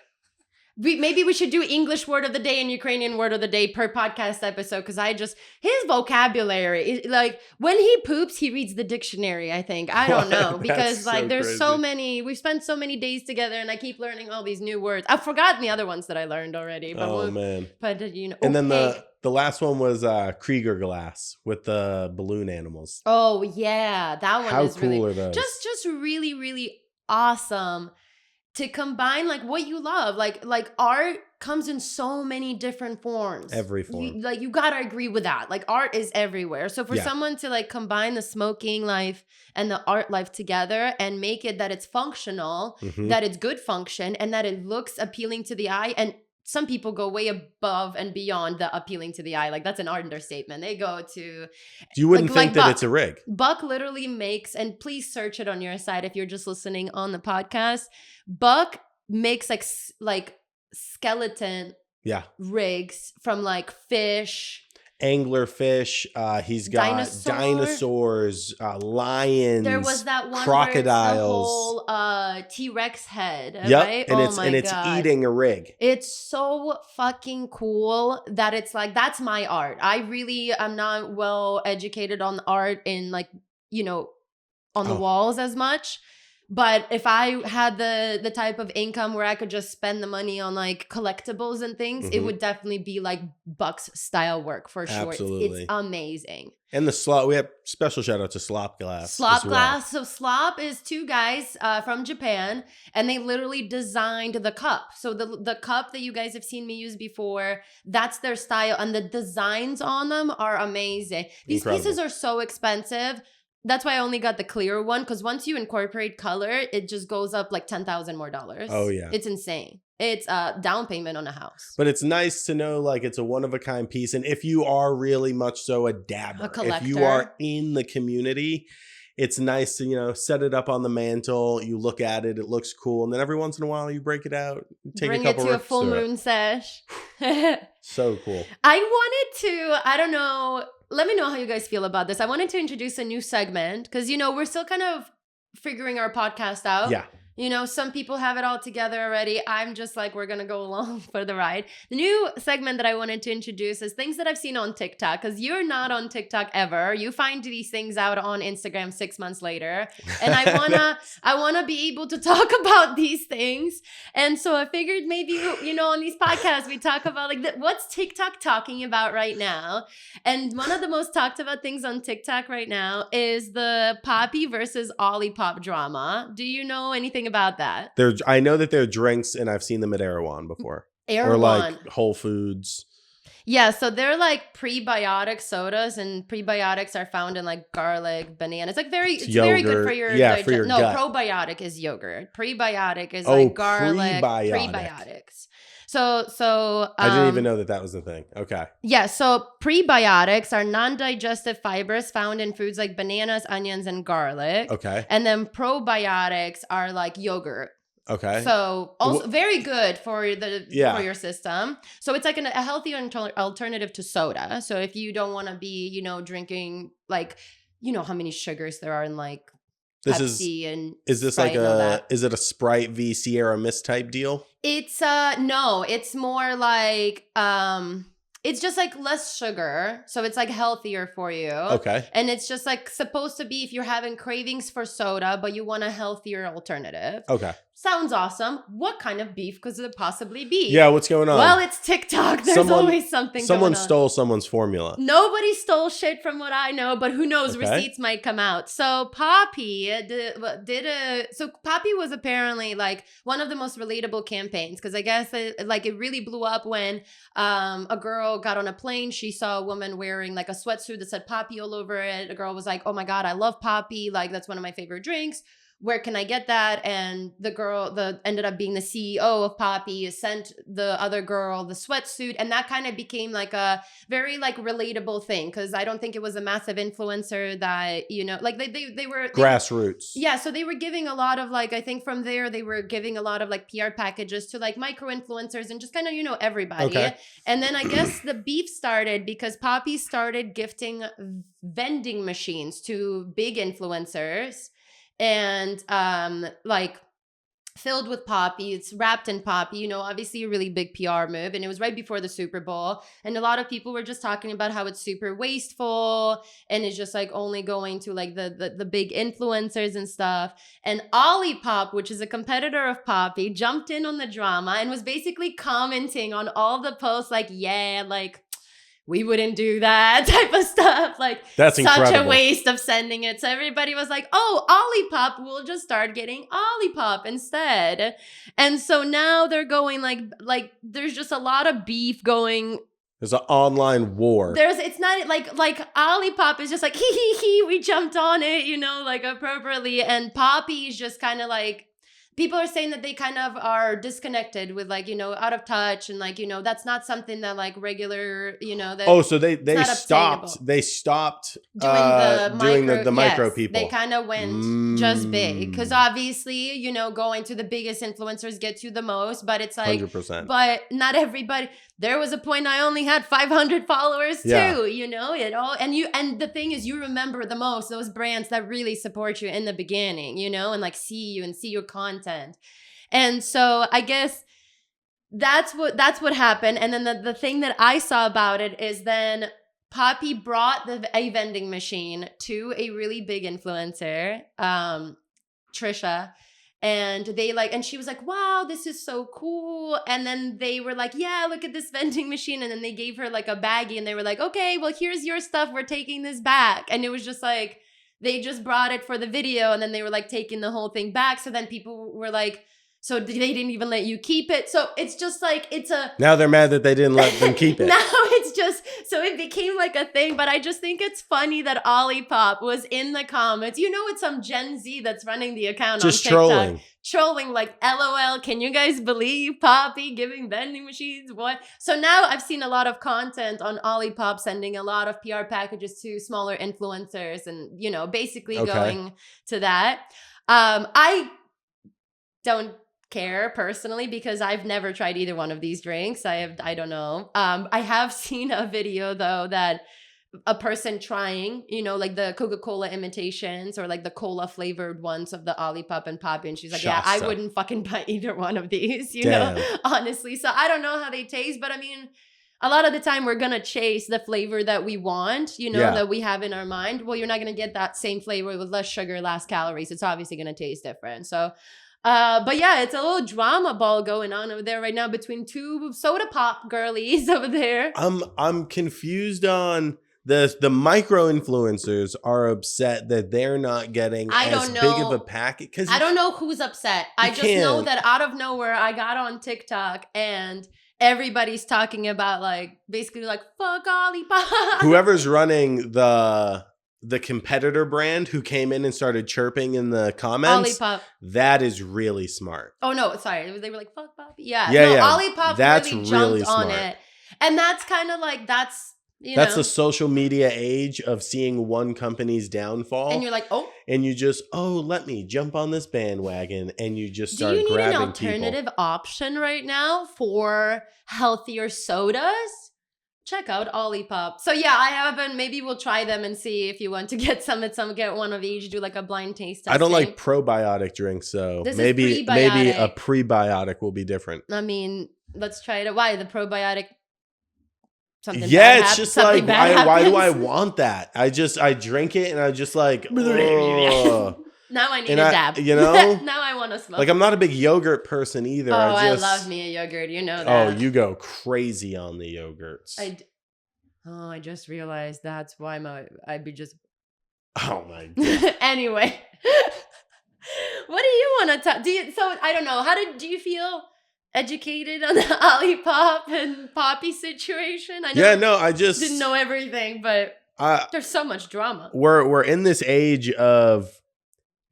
Maybe we should do English word of the day and Ukrainian word of the day per podcast episode, because his vocabulary, like when he poops, he reads the dictionary, I think. I don't know, because like there's crazy. so many, we've spent so many days together and I keep learning all these new words. I've forgotten the other ones that I learned already. But man. But you know. And then the last one was Krieger glass with the balloon animals. Oh yeah, that one How is cool really, are those? just really, really awesome. To combine like what you love, like art comes in so many different forms. Every form. You gotta agree with that. Like art is everywhere. So for someone to like combine the smoking life and the art life together and make it that it's functional, that it's good function, and that it looks appealing to the eye, and some people go way above and beyond the appealing to the eye. Like that's an understatement. They go to... You wouldn't think that it's a rig. Buck literally makes, and please search it on your side if you're just listening on the podcast. Buck makes like skeleton rigs from like fish. Anglerfish. He's got dinosaurs, lions. There was that one crocodiles. Where it's the whole T-Rex head. Yep, right? and it's eating a rig. It's so fucking cool that it's like, that's my art. I'm not well educated on art in like, you know, on the walls as much. But if I had the type of income where I could just spend the money on like collectibles and things, it would definitely be like Buck's style work for sure. Absolutely. It's amazing. And the slop, we have special shout out to Slop Glass. Slop Glass. So Slop is two guys from Japan, and they literally designed the cup. So the cup that you guys have seen me use before, that's their style, and the designs on them are amazing. These pieces are so expensive. That's why I only got the clear one, because once you incorporate color, it just goes up like $10,000 more. Oh, yeah. It's insane. It's a down payment on a house. But it's nice to know like it's a one-of-a-kind piece. And if you are really much so a dabber, if you are in the community, it's nice to, you know, set it up on the mantle. You look at it, it looks cool. And then every once in a while you break it out, bring it to a full moon sesh. So cool. I wanted to, I don't know, let me know how you guys feel about this. I wanted to introduce a new segment because, you know, we're still kind of figuring our podcast out. Yeah. You know, some people have it all together already. I'm just like, we're going to go along for the ride. The new segment that I wanted to introduce is things that I've seen on TikTok, because you're not on TikTok ever. You find these things out on Instagram 6 months later. And I wanna be able to talk about these things. And so I figured maybe, you know, on these podcasts, we talk about like, what's TikTok talking about right now? And one of the most talked about things on TikTok right now is the Poppy versus Olipop drama. Do you know anything about that? I know that there are drinks, and I've seen them at Erewhon before. Erewhon. Or like Whole Foods. Yeah, so they're like prebiotic sodas, and prebiotics are found in like garlic, banana. It's like it's very good for your gut. Probiotic is yogurt. Prebiotic is like garlic. Prebiotics. So I didn't even know that was the thing. Okay. Yeah, so prebiotics are non-digestive fibers found in foods like bananas, onions, and garlic. Okay. And then probiotics are like yogurt. Okay. So also very good for for your system. So it's like a healthy alternative to soda. So if you don't want to be, you know, drinking like, you know, how many sugars there are in like Pepsi and is this Sprite like is it a Sprite v Sierra Mist type deal? It's no, it's more like it's just like less sugar, so it's like healthier for you. Okay. And it's just like supposed to be if you're having cravings for soda, but you want a healthier alternative. Okay. Sounds awesome. What kind of beef could it possibly be? Yeah, what's going on? Well, it's TikTok. There's always something going on. Someone stole someone's formula. Nobody stole shit from what I know, but who knows? Okay. Receipts might come out. So Poppy Poppy was apparently like one of the most relatable campaigns, because I guess it really blew up when a girl got on a plane. She saw a woman wearing like a sweatsuit that said Poppy all over it. A girl was like, oh my God, I love Poppy. Like, that's one of my favorite drinks. Where can I get that? And the girl, ended up being the CEO of Poppy, sent the other girl the sweatsuit. And that kind of became like a very like relatable thing. Because I don't think it was a massive influencer that, you know, like they were grassroots. Yeah. So they were giving a lot of like, I think from there, they were giving a lot of like PR packages to like micro influencers and just kind of, you know, everybody. Okay. And then I guess the beef started because Poppy started gifting vending machines to big influencers. And like filled with Poppy, it's wrapped in Poppy, you know, obviously a really big PR move. And it was right before the Super Bowl. And a lot of people were just talking about how it's super wasteful and it's just like only going to like the big influencers and stuff. And Olipop, which is a competitor of Poppy, jumped in on the drama and was basically commenting on all the posts like, yeah, like, we wouldn't do that type of stuff. Like, that's such incredible. A waste of sending it. So everybody was like, oh, Olipop, we'll just start getting Olipop instead. And so now they're going like there's just a lot of beef going. There's an online war. It's not like Olipop is just like, he, we jumped on it, you know, like appropriately. And Poppy is just kind of like, people are saying that they kind of are disconnected with like, you know, out of touch and like, you know, that's not something that like regular, you know, that so they stopped doing the micro people. They kind of went just big because obviously, you know, going to the biggest influencers gets you the most, but it's like 100%. But not everybody. There was a point I only had 500 followers too, you know, and the thing is, you remember the most those brands that really support you in the beginning, you know, and like see you and see your content. And so I guess that's what happened. And then the thing that I saw about it is then Poppy brought a vending machine to a really big influencer, Trisha. And and she was like, wow, this is so cool. And then they were like, yeah, look at this vending machine. And then they gave her like a baggie and they were like, okay, well, here's your stuff. We're taking this back. And it was just like, they just brought it for the video. And then they were like taking the whole thing back. So then people were like, so they didn't even let you keep it. So it's just like, now they're mad that they didn't let them keep it. Now it's so it became like a thing, but I just think it's funny that Olipop was in the comments. You know, it's some Gen Z that's running the account Just on TikTok. trolling. Trolling like, LOL, can you guys believe Poppy giving vending machines? What? So now I've seen a lot of content on Olipop sending a lot of PR packages to smaller influencers and, you know, basically going to that. I don't care personally because I've never tried either one of these drinks. I don't know. I have seen a video though that a person trying, you know, like the Coca-Cola imitations or like the cola flavored ones of the Olipop and Poppy, and she's like, yeah, I wouldn't fucking buy either one of these, you know, honestly. So I don't know how they taste, but I mean, a lot of the time we're gonna chase the flavor that we want, you know, that we have in our mind. Well, you're not gonna get that same flavor with less sugar, less calories. It's obviously gonna taste different. So but yeah, it's a little drama ball going on over there right now between two soda pop girlies over there. I'm confused on the micro influencers are upset that they're not getting as big of a packet. Because I don't know who's upset. I just know that out of nowhere I got on TikTok and everybody's talking about like basically like fuck Olipop. Whoever's running the competitor brand who came in and started chirping in the comments, Olipop. That is really smart. Oh no, sorry. They were like, fuck Poppy. Yeah. Olipop that's really jumped smart on it. And that's kind of like, that's the social media age of seeing one company's downfall. And you're like, oh. And you just, let me jump on this bandwagon. And you just start grabbing people. Do you need an alternative option right now for healthier sodas? Check out Olipop. So yeah, I haven't. Maybe we'll try them and see if you want to get get one of each, do like a blind taste testing. I don't like probiotic drinks, so maybe a prebiotic will be different. I mean, let's try it. Why the probiotic? Something it's just like why do I want that? I drink it and I just like now I need a dab. You know? Now I want to smoke. Like I'm not a big yogurt person either. I love me a yogurt. You know that. Oh, you go crazy on the yogurts. I just realized that's why I'd be just. Oh my God. Anyway, what do you want to talk? So I don't know. Do you feel educated on the Olipop and Poppy situation? I know. I just didn't know everything, but there's so much drama. We're in this age of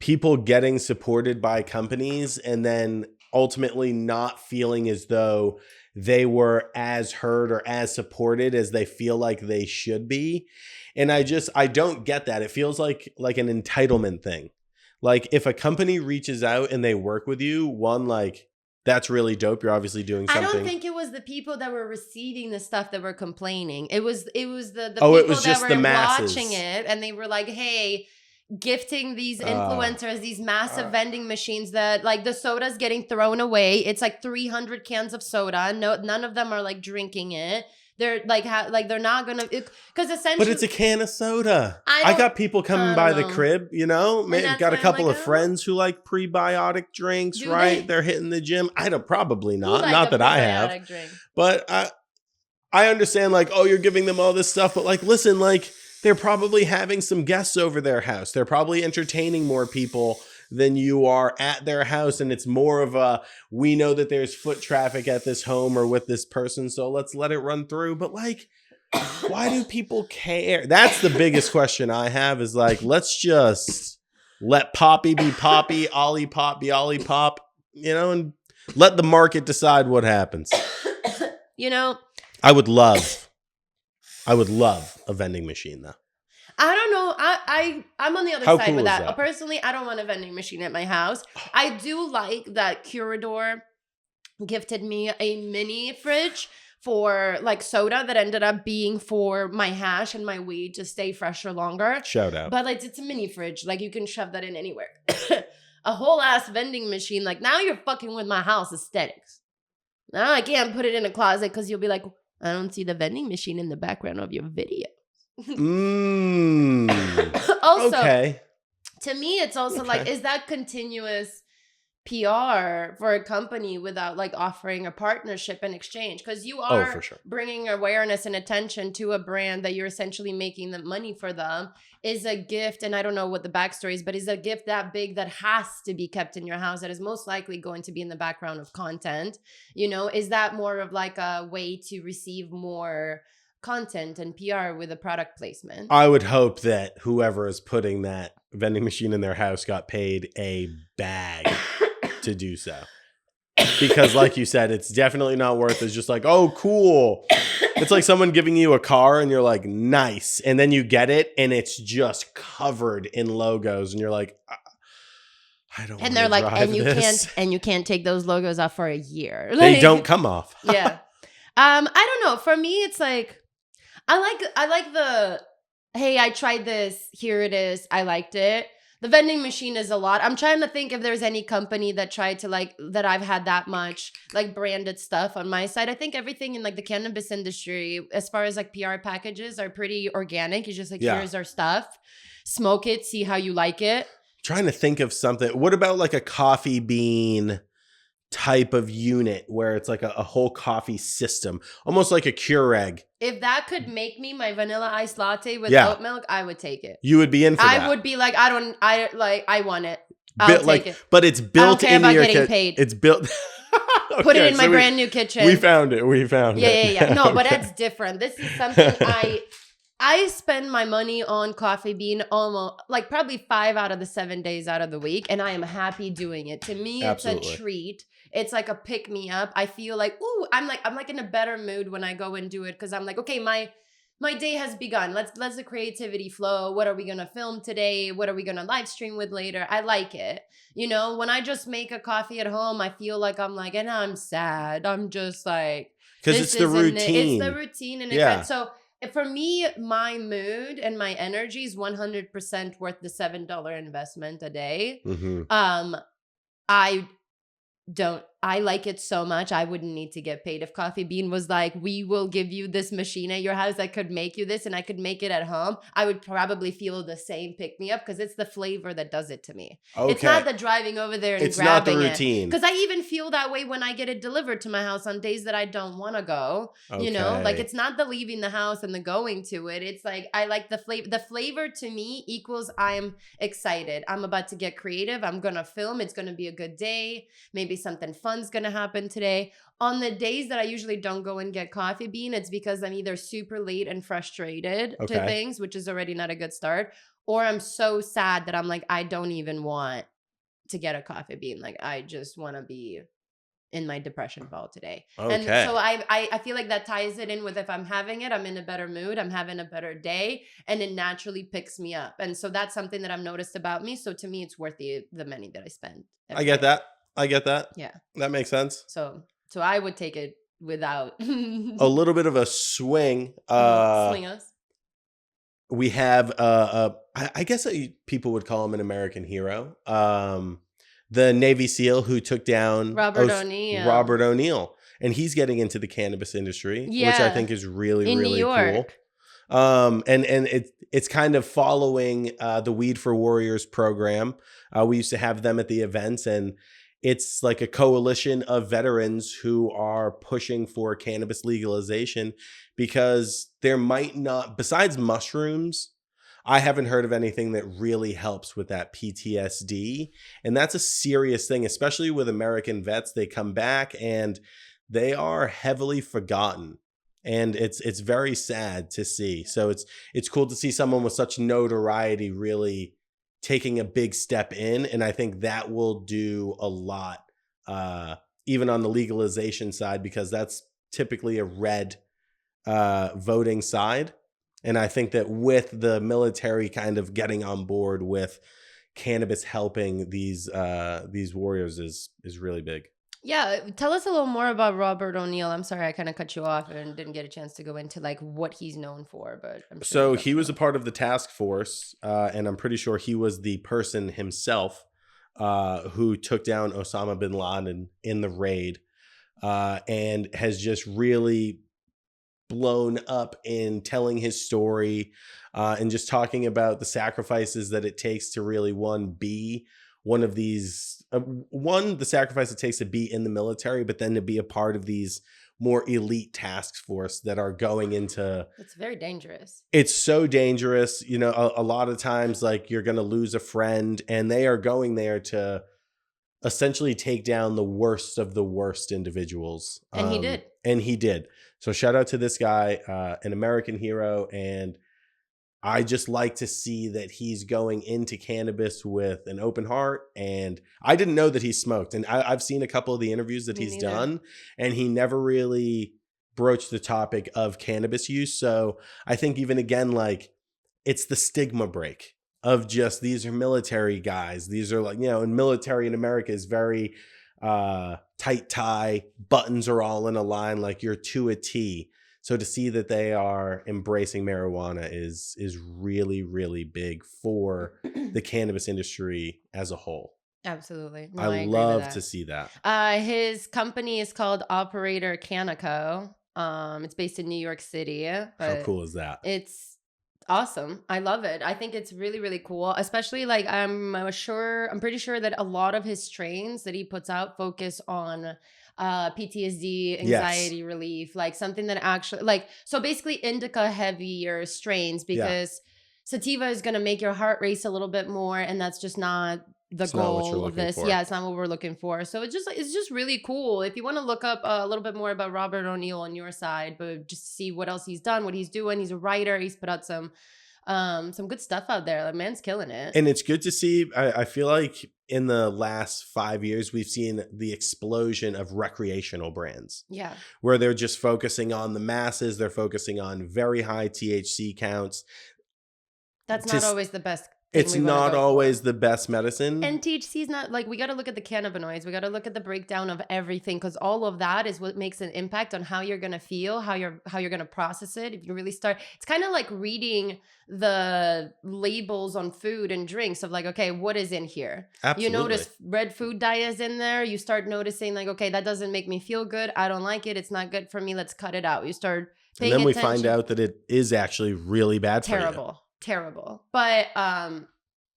people getting supported by companies and then ultimately not feeling as though they were as heard or as supported as they feel like they should be. And I don't get that. It feels like an entitlement thing. Like if a company reaches out and they work with you, like that's really dope. You're obviously doing something. I don't think it was the people that were receiving the stuff that were complaining. It was the people that were watching it and they were like, hey, gifting these influencers these massive vending machines that like the soda's getting thrown away. It's like 300 cans of soda. None of them are like drinking it. They're like they're not gonna, because essentially, but it's a can of soda. I got people coming by the crib, you know. Got a couple of friends who like prebiotic drinks, right? They're hitting the gym. Probably not. Not that I have, but I understand. Like, oh, you're giving them all this stuff, but like, listen, like they're probably having some guests over their house. They're probably entertaining more people than you are at their house. And it's more of a, we know that there's foot traffic at this home or with this person, so let's let it run through. But like, why do people care? That's the biggest question I have is like, let's just let Poppy be Poppy, Olipop be Olipop, you know, and let the market decide what happens. You know, I would love a vending machine though. I don't know. I'm on the other side with that. Personally, I don't want a vending machine at my house. I do like that Curador gifted me a mini fridge for like soda that ended up being for my hash and my weed to stay fresher longer. Shout out. But like it's a mini fridge. Like you can shove that in anywhere. A whole ass vending machine. Like now you're fucking with my house aesthetics. Now I can't put it in a closet because you'll be like, I don't see the vending machine in the background of your video. Also, okay. To me, it's also like, is that continuous PR for a company without like offering a partnership in exchange? Because you are for sure. bringing awareness and attention to a brand that you're essentially making the money for them is a gift. And I don't know what the backstory is, but is a gift that big that has to be kept in your house that is most likely going to be in the background of content. You know, is that more of like a way to receive more content and PR with a product placement. I would hope that whoever is putting that vending machine in their house got paid a bag to do so. Because like you said, it's definitely not worth it. It's just like, oh, cool. It's like someone giving you a car and you're like, nice. And then you get it and it's just covered in logos. And you're like, I don't And they're like, and you can't take those logos off for a year. Like, they don't come off. Yeah. I don't know. For me, it's like, I like the, hey, I tried this. Here it is. I liked it. The vending machine is a lot. I'm trying to think if there's any company that tried to like, that I've had that much like branded stuff on my side. I think everything in like the cannabis industry, as far as like PR packages, are pretty organic. It's just like, here's our stuff. Smoke it. See how you like it. Trying to think of something. What about like a coffee bean type of unit where it's like a whole coffee system, almost like a Keurig? If that could make me my vanilla iced latte with oat milk, I would take it. You would be in for that. I would be like, I want it. I'll take it. But it's built into your kitchen. Paid. It's built. Okay, put it in my brand new kitchen. We found it. Yeah. No, but that's different. This is something I spend my money on coffee bean almost like probably 5 out of the 7 days out of the week, and I am happy doing it. To me, it's a treat. It's like a pick me up. I feel like, ooh, I'm like in a better mood when I go and do it, because I'm like, okay, my day has begun. Let's the creativity flow. What are we gonna film today? What are we gonna live stream with later? I like it. You know, when I just make a coffee at home, I feel like I'm like, and I'm sad. I'm just like, because it's the routine. It's the routine, and so. For me, my mood and my energy is 100% worth the $7 investment a day. Mm-hmm. I like it so much. I wouldn't need to get paid. If Coffee Bean was like, we will give you this machine at your house that could make you this, and I could make it at home, I would probably feel the same pick me up, because it's the flavor that does it to me. Okay. It's not the driving over there and grabbing it. It's not the routine. Because I even feel that way when I get it delivered to my house on days that I don't want to go. Okay. You know, like it's not the leaving the house and the going to it. It's like, I like the flavor. The flavor to me equals I'm excited. I'm about to get creative. I'm going to film. It's going to be a good day. Maybe something fun's gonna happen today. On the days that I usually don't go and get Coffee Bean, it's because I'm either super late and frustrated to things, which is already not a good start, or I'm so sad that I'm like, I don't even want to get a Coffee Bean. Like, I just want to be in my depression ball today. Okay. And so I feel like that ties it in with, if I'm having it, I'm in a better mood, I'm having a better day, and it naturally picks me up. And so that's something that I've noticed about me. So to me, it's worth the money that I spend. I get that. Yeah. That makes sense. So I would take it without a little bit of a swing. Swing us. We have I guess people would call him an American hero. The Navy SEAL who took down Robert O'Neill. And he's getting into the cannabis industry, which I think is really, really cool. And it's kind of following the Weed for Warriors program. We used to have them at the events, and it's like a coalition of veterans who are pushing for cannabis legalization, because there might not, besides mushrooms, I haven't heard of anything that really helps with that PTSD. And that's a serious thing, especially with American vets. They come back and they are heavily forgotten. And it's very sad to see. So it's cool to see someone with such notoriety really taking a big step in. And I think that will do a lot, even on the legalization side, because that's typically a red voting side. And I think that with the military kind of getting on board with cannabis helping these warriors is really big. Yeah, tell us a little more about Robert O'Neill. I'm sorry, I kind of cut you off and didn't get a chance to go into like what he's known for, but I'm sure. So he was a part of the task force, and I'm pretty sure he was the person himself who took down Osama bin Laden in the raid, and has just really blown up in telling his story, and just talking about the sacrifices that it takes to really be one of these, the sacrifice it takes to be in the military, but then to be a part of these more elite task force that are going into. It's very dangerous. It's so dangerous. You know, a lot of times, like, you're going to lose a friend, and they are going there to essentially take down the worst of the worst individuals. And he did. And he did. So shout out to this guy, an American hero. And I just like to see that he's going into cannabis with an open heart. And I didn't know that he smoked. And I've seen a couple of the interviews that Me he's neither. done, and he never really broached the topic of cannabis use. So I think even again, like, it's the stigma break of just, these are military guys. These are like, and military in America is very tight tie, buttons are all in a line, like you're to a T. So to see that they are embracing marijuana is really, really big for the cannabis industry as a whole. Absolutely. No, I I agree with love that. to see that. His company is called Operator Canico. It's based in New York City, How but cool is that? it's awesome. I love it. I think it's really, really cool. Especially like I'm pretty sure that a lot of his strains that he puts out focus on PTSD, anxiety relief, like something that actually like, so basically indica heavier strains, because sativa is going to make your heart race a little bit more, and that's just not the It's not what you're goal of looking this. for. Yeah, it's not what we're looking for. So it's just really cool. If you want to look up a little bit more about Robert O'Neill on your side, but just see what else he's done, what he's doing. He's a writer. He's put out some good stuff out there. The man's killing it. And it's good to see. I feel like in the last 5 years, we've seen the explosion of recreational brands. Yeah. Where they're just focusing on the masses. They're focusing on very high THC counts. That's not always the best. It's not always the best medicine. And THC is not, like, we got to look at the cannabinoids. We got to look at the breakdown of everything, because all of that is what makes an impact on how you're going to feel, how you're going to process it. If you really start, it's kind of like reading the labels on food and drinks of like, okay, what is in here? Absolutely. You notice red food dye is in there. You start noticing like, okay, that doesn't make me feel good. I don't like it. It's not good for me. Let's cut it out. You start paying attention. And then we attention. find out that it is actually really bad for you. Terrible. But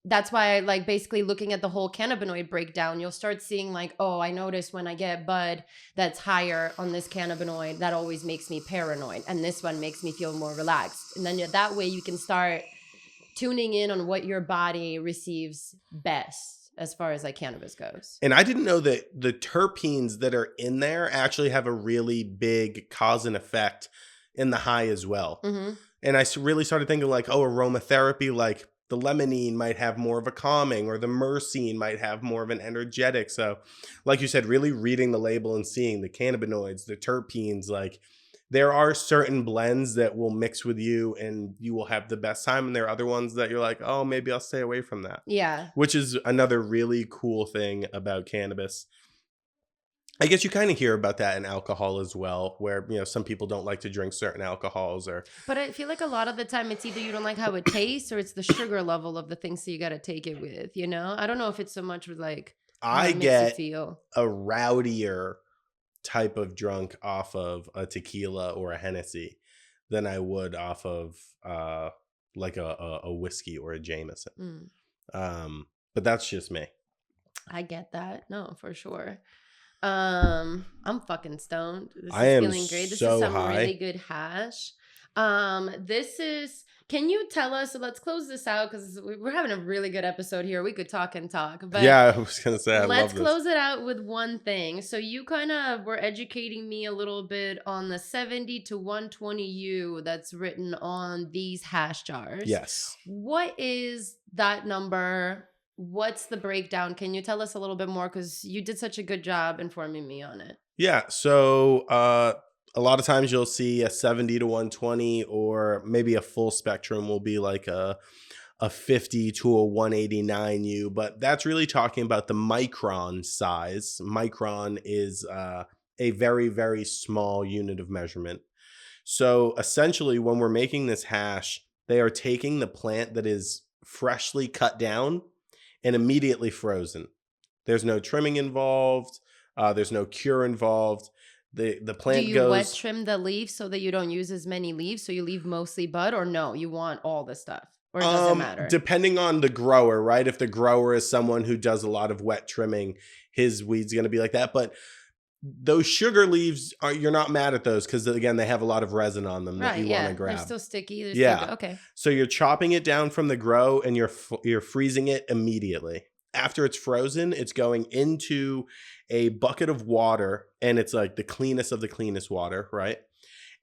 that's why I like basically looking at the whole cannabinoid breakdown. You'll start seeing like, oh, I notice when I get bud that's higher on this cannabinoid, that always makes me paranoid, and this one makes me feel more relaxed. And then that way you can start tuning in on what your body receives best as far as like cannabis goes. And I didn't know that the terpenes that are in there actually have a really big cause and effect in the high as well. Mm-hmm. And I really started thinking like, oh, aromatherapy, like the limonene might have more of a calming, or the myrcene might have more of an energetic. So like you said, really reading the label and seeing the cannabinoids, the terpenes, like there are certain blends that will mix with you and you will have the best time. And there are other ones that you're like, oh, maybe I'll stay away from that. Yeah. Which is another really cool thing about cannabis. I guess you kind of hear about that in alcohol as well, where, some people don't like to drink certain alcohols But I feel like a lot of the time it's either you don't like how it tastes or it's the sugar level of the things that you got to take it with, I don't know if it's so much with like, I get a rowdier type of drunk off of a tequila or a Hennessy than I would off of like a whiskey or a Jameson. But that's just me. I get that. No, for sure. I'm fucking stoned. This I is am feeling great. This so is some high. really good hash. Can you tell us, so let's close this out because we're having a really good episode here. We could talk and talk, but yeah, I was going to say, let's close it out with one thing. So you kind of were educating me a little bit on the 70 to 120U that's written on these hash jars. Yes. What is that number? What's the breakdown? Can you tell us a little bit more? Because you did such a good job informing me on it. Yeah. So a lot of times you'll see a 70 to 120, or maybe a full spectrum will be like a 50 to a 189U. But that's really talking about the micron size. Micron is a very, very small unit of measurement. So essentially, when we're making this hash, they are taking the plant that is freshly cut down and immediately frozen. There's no trimming involved. There's no cure involved. The plant goes... Do you wet trim the leaves so that you don't use as many leaves, so you leave mostly bud, or no, you want all the stuff? Or does it matter? Depending on the grower, right? If the grower is someone who does a lot of wet trimming, his weed's going to be like that. But those sugar leaves, you're not mad at those because, again, they have a lot of resin on them that you want to grab. They're still sticky. Still good. Okay. So you're chopping it down from the grow and you're freezing it immediately. after it's frozen, it's going into a bucket of water, and it's like the cleanest of the cleanest water, right?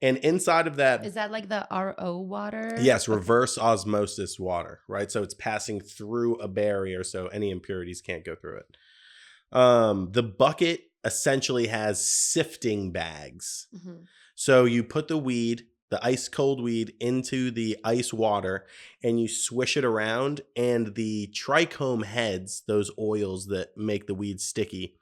And inside of that, Is that like the RO water? yes, reverse osmosis water, right? So it's passing through a barrier, so any impurities can't go through it. The bucket essentially has sifting bags. Mm-hmm. So you put the weed, the ice cold weed, into the ice water, and you swish it around, and the trichome heads, those oils that make the weed sticky,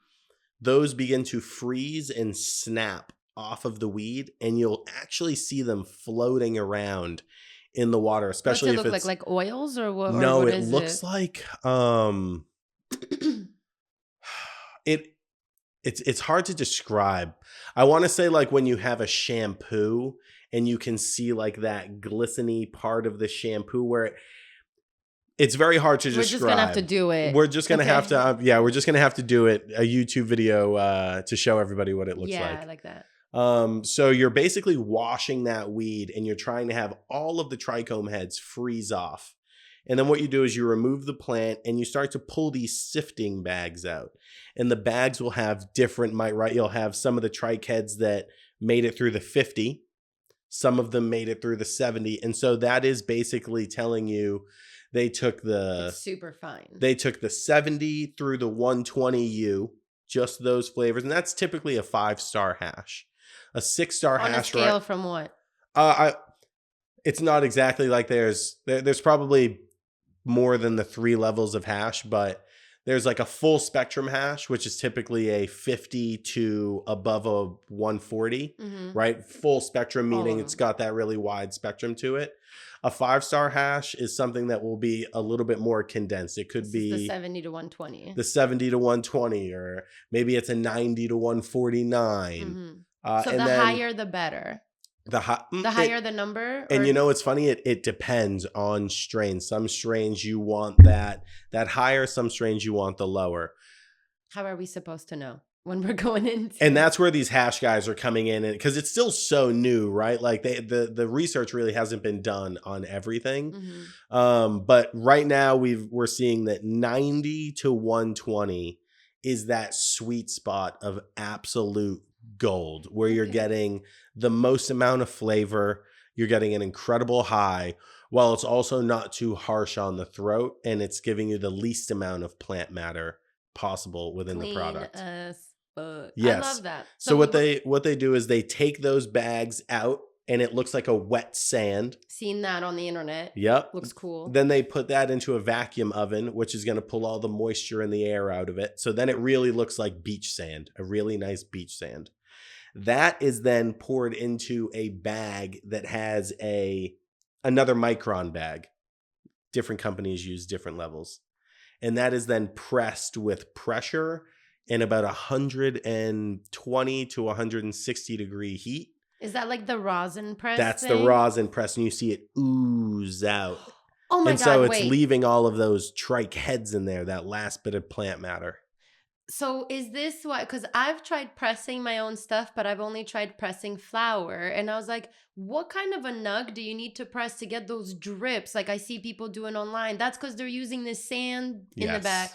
those begin to freeze and snap off of the weed, and you'll actually see them floating around in the water, especially What's it if look it's like oils or what? no, or what it is looks it? like it's hard to describe. I want to say like when you have a shampoo and you can see like that glistening part of the shampoo where it's very hard to We're describe. just gonna have to do it. We're just gonna Okay. have to we're just gonna have to do it, a YouTube video to show everybody what it looks Yeah, like. I like that. So you're basically washing that weed, and you're trying to have all of the trichome heads freeze off. And then what you do is you remove the plant, and you start to pull these sifting bags out. And the bags will have different, you'll have some of the trich heads that made it through the 50. Some of them made it through the 70. And so that is basically telling you they took It's super fine. they took the 70 through the 120U, just those flavors. And that's typically a 5-star hash. A 6-star On hash, a scale right? from what? It's not exactly like there's probably more than the 3 levels of hash, but there's like a full spectrum hash, which is typically a 50 to above a 140, Mm-hmm. right? Full spectrum, All of meaning them. it's got that really wide spectrum to it. A 5-star hash is something that will be a little bit more condensed. It could This be is the 70 to 120. the 70 to 120, or maybe it's a 90 to 149. Mm-hmm. So And the then higher the better. The higher the number. and or- you know, it's funny. It depends on strain. Some strains you want that higher. Some strains you want the lower. How are we supposed to know when we're going into? And that's where these hash guys are coming in, because it's still so new, right? Like the research really hasn't been done on everything. Mm-hmm. But right now we're seeing that 90 to 120 is that sweet spot of absolute gold, where you're Okay. getting the most amount of flavor, you're getting an incredible high, while it's also not too harsh on the throat, and it's giving you the least amount of plant matter possible within the product. As fuck. Yes. I love that. So what they do is they take those bags out, and it looks like a wet sand. Seen that on the internet. Yep. Looks cool. Then they put that into a vacuum oven, which is going to pull all the moisture in the air out of it. So then it really looks like beach sand, a really nice beach sand. That is then poured into a bag that has another micron bag. Different companies use different levels. And that is then pressed with pressure in about 120 to 160 degree heat. Is that like the rosin press? That's thing? the rosin press, and you see it ooze out. Oh my And god! so it's wait. leaving all of those trich heads in there, that last bit of plant matter. So is this what? Because I've tried pressing my own stuff, but I've only tried pressing flour, and I was like, what kind of a nug do you need to press to get those drips? Like I see people doing online. That's because they're using this sand in the back.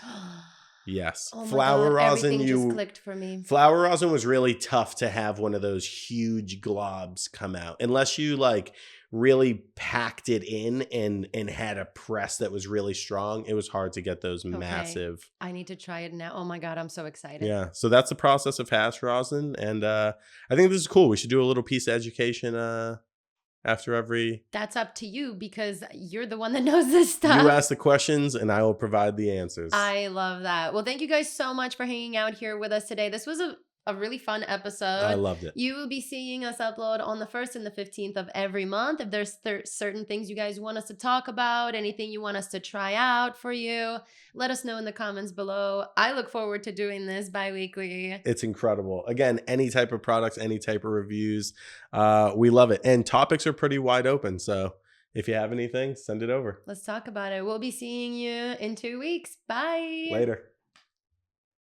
Yes. Oh my Flour god! rosin, Everything just clicked for me. flour rosin was really tough to have one of those huge globs come out, unless you like really packed it in and had a press that was really strong. It was hard to get those massive. I need to try it now. Oh my god, I'm so excited. Yeah. So that's the process of hash rosin, and I think this is cool. We should do a little piece of education after every. That's up to you because you're the one that knows this stuff. You ask the questions, and I will provide the answers. I love that. Well, thank you guys so much for hanging out here with us today. This was a really fun episode. I loved it. You will be seeing us upload on the 1st and the 15th of every month. If there's certain things you guys want us to talk about, anything you want us to try out for you, let us know in the comments below. I look forward to doing this bi-weekly. It's incredible. Again, any type of products, any type of reviews, we love it. And topics are pretty wide open. So if you have anything, send it over. Let's talk about it. We'll be seeing you in 2 weeks. Bye. Later.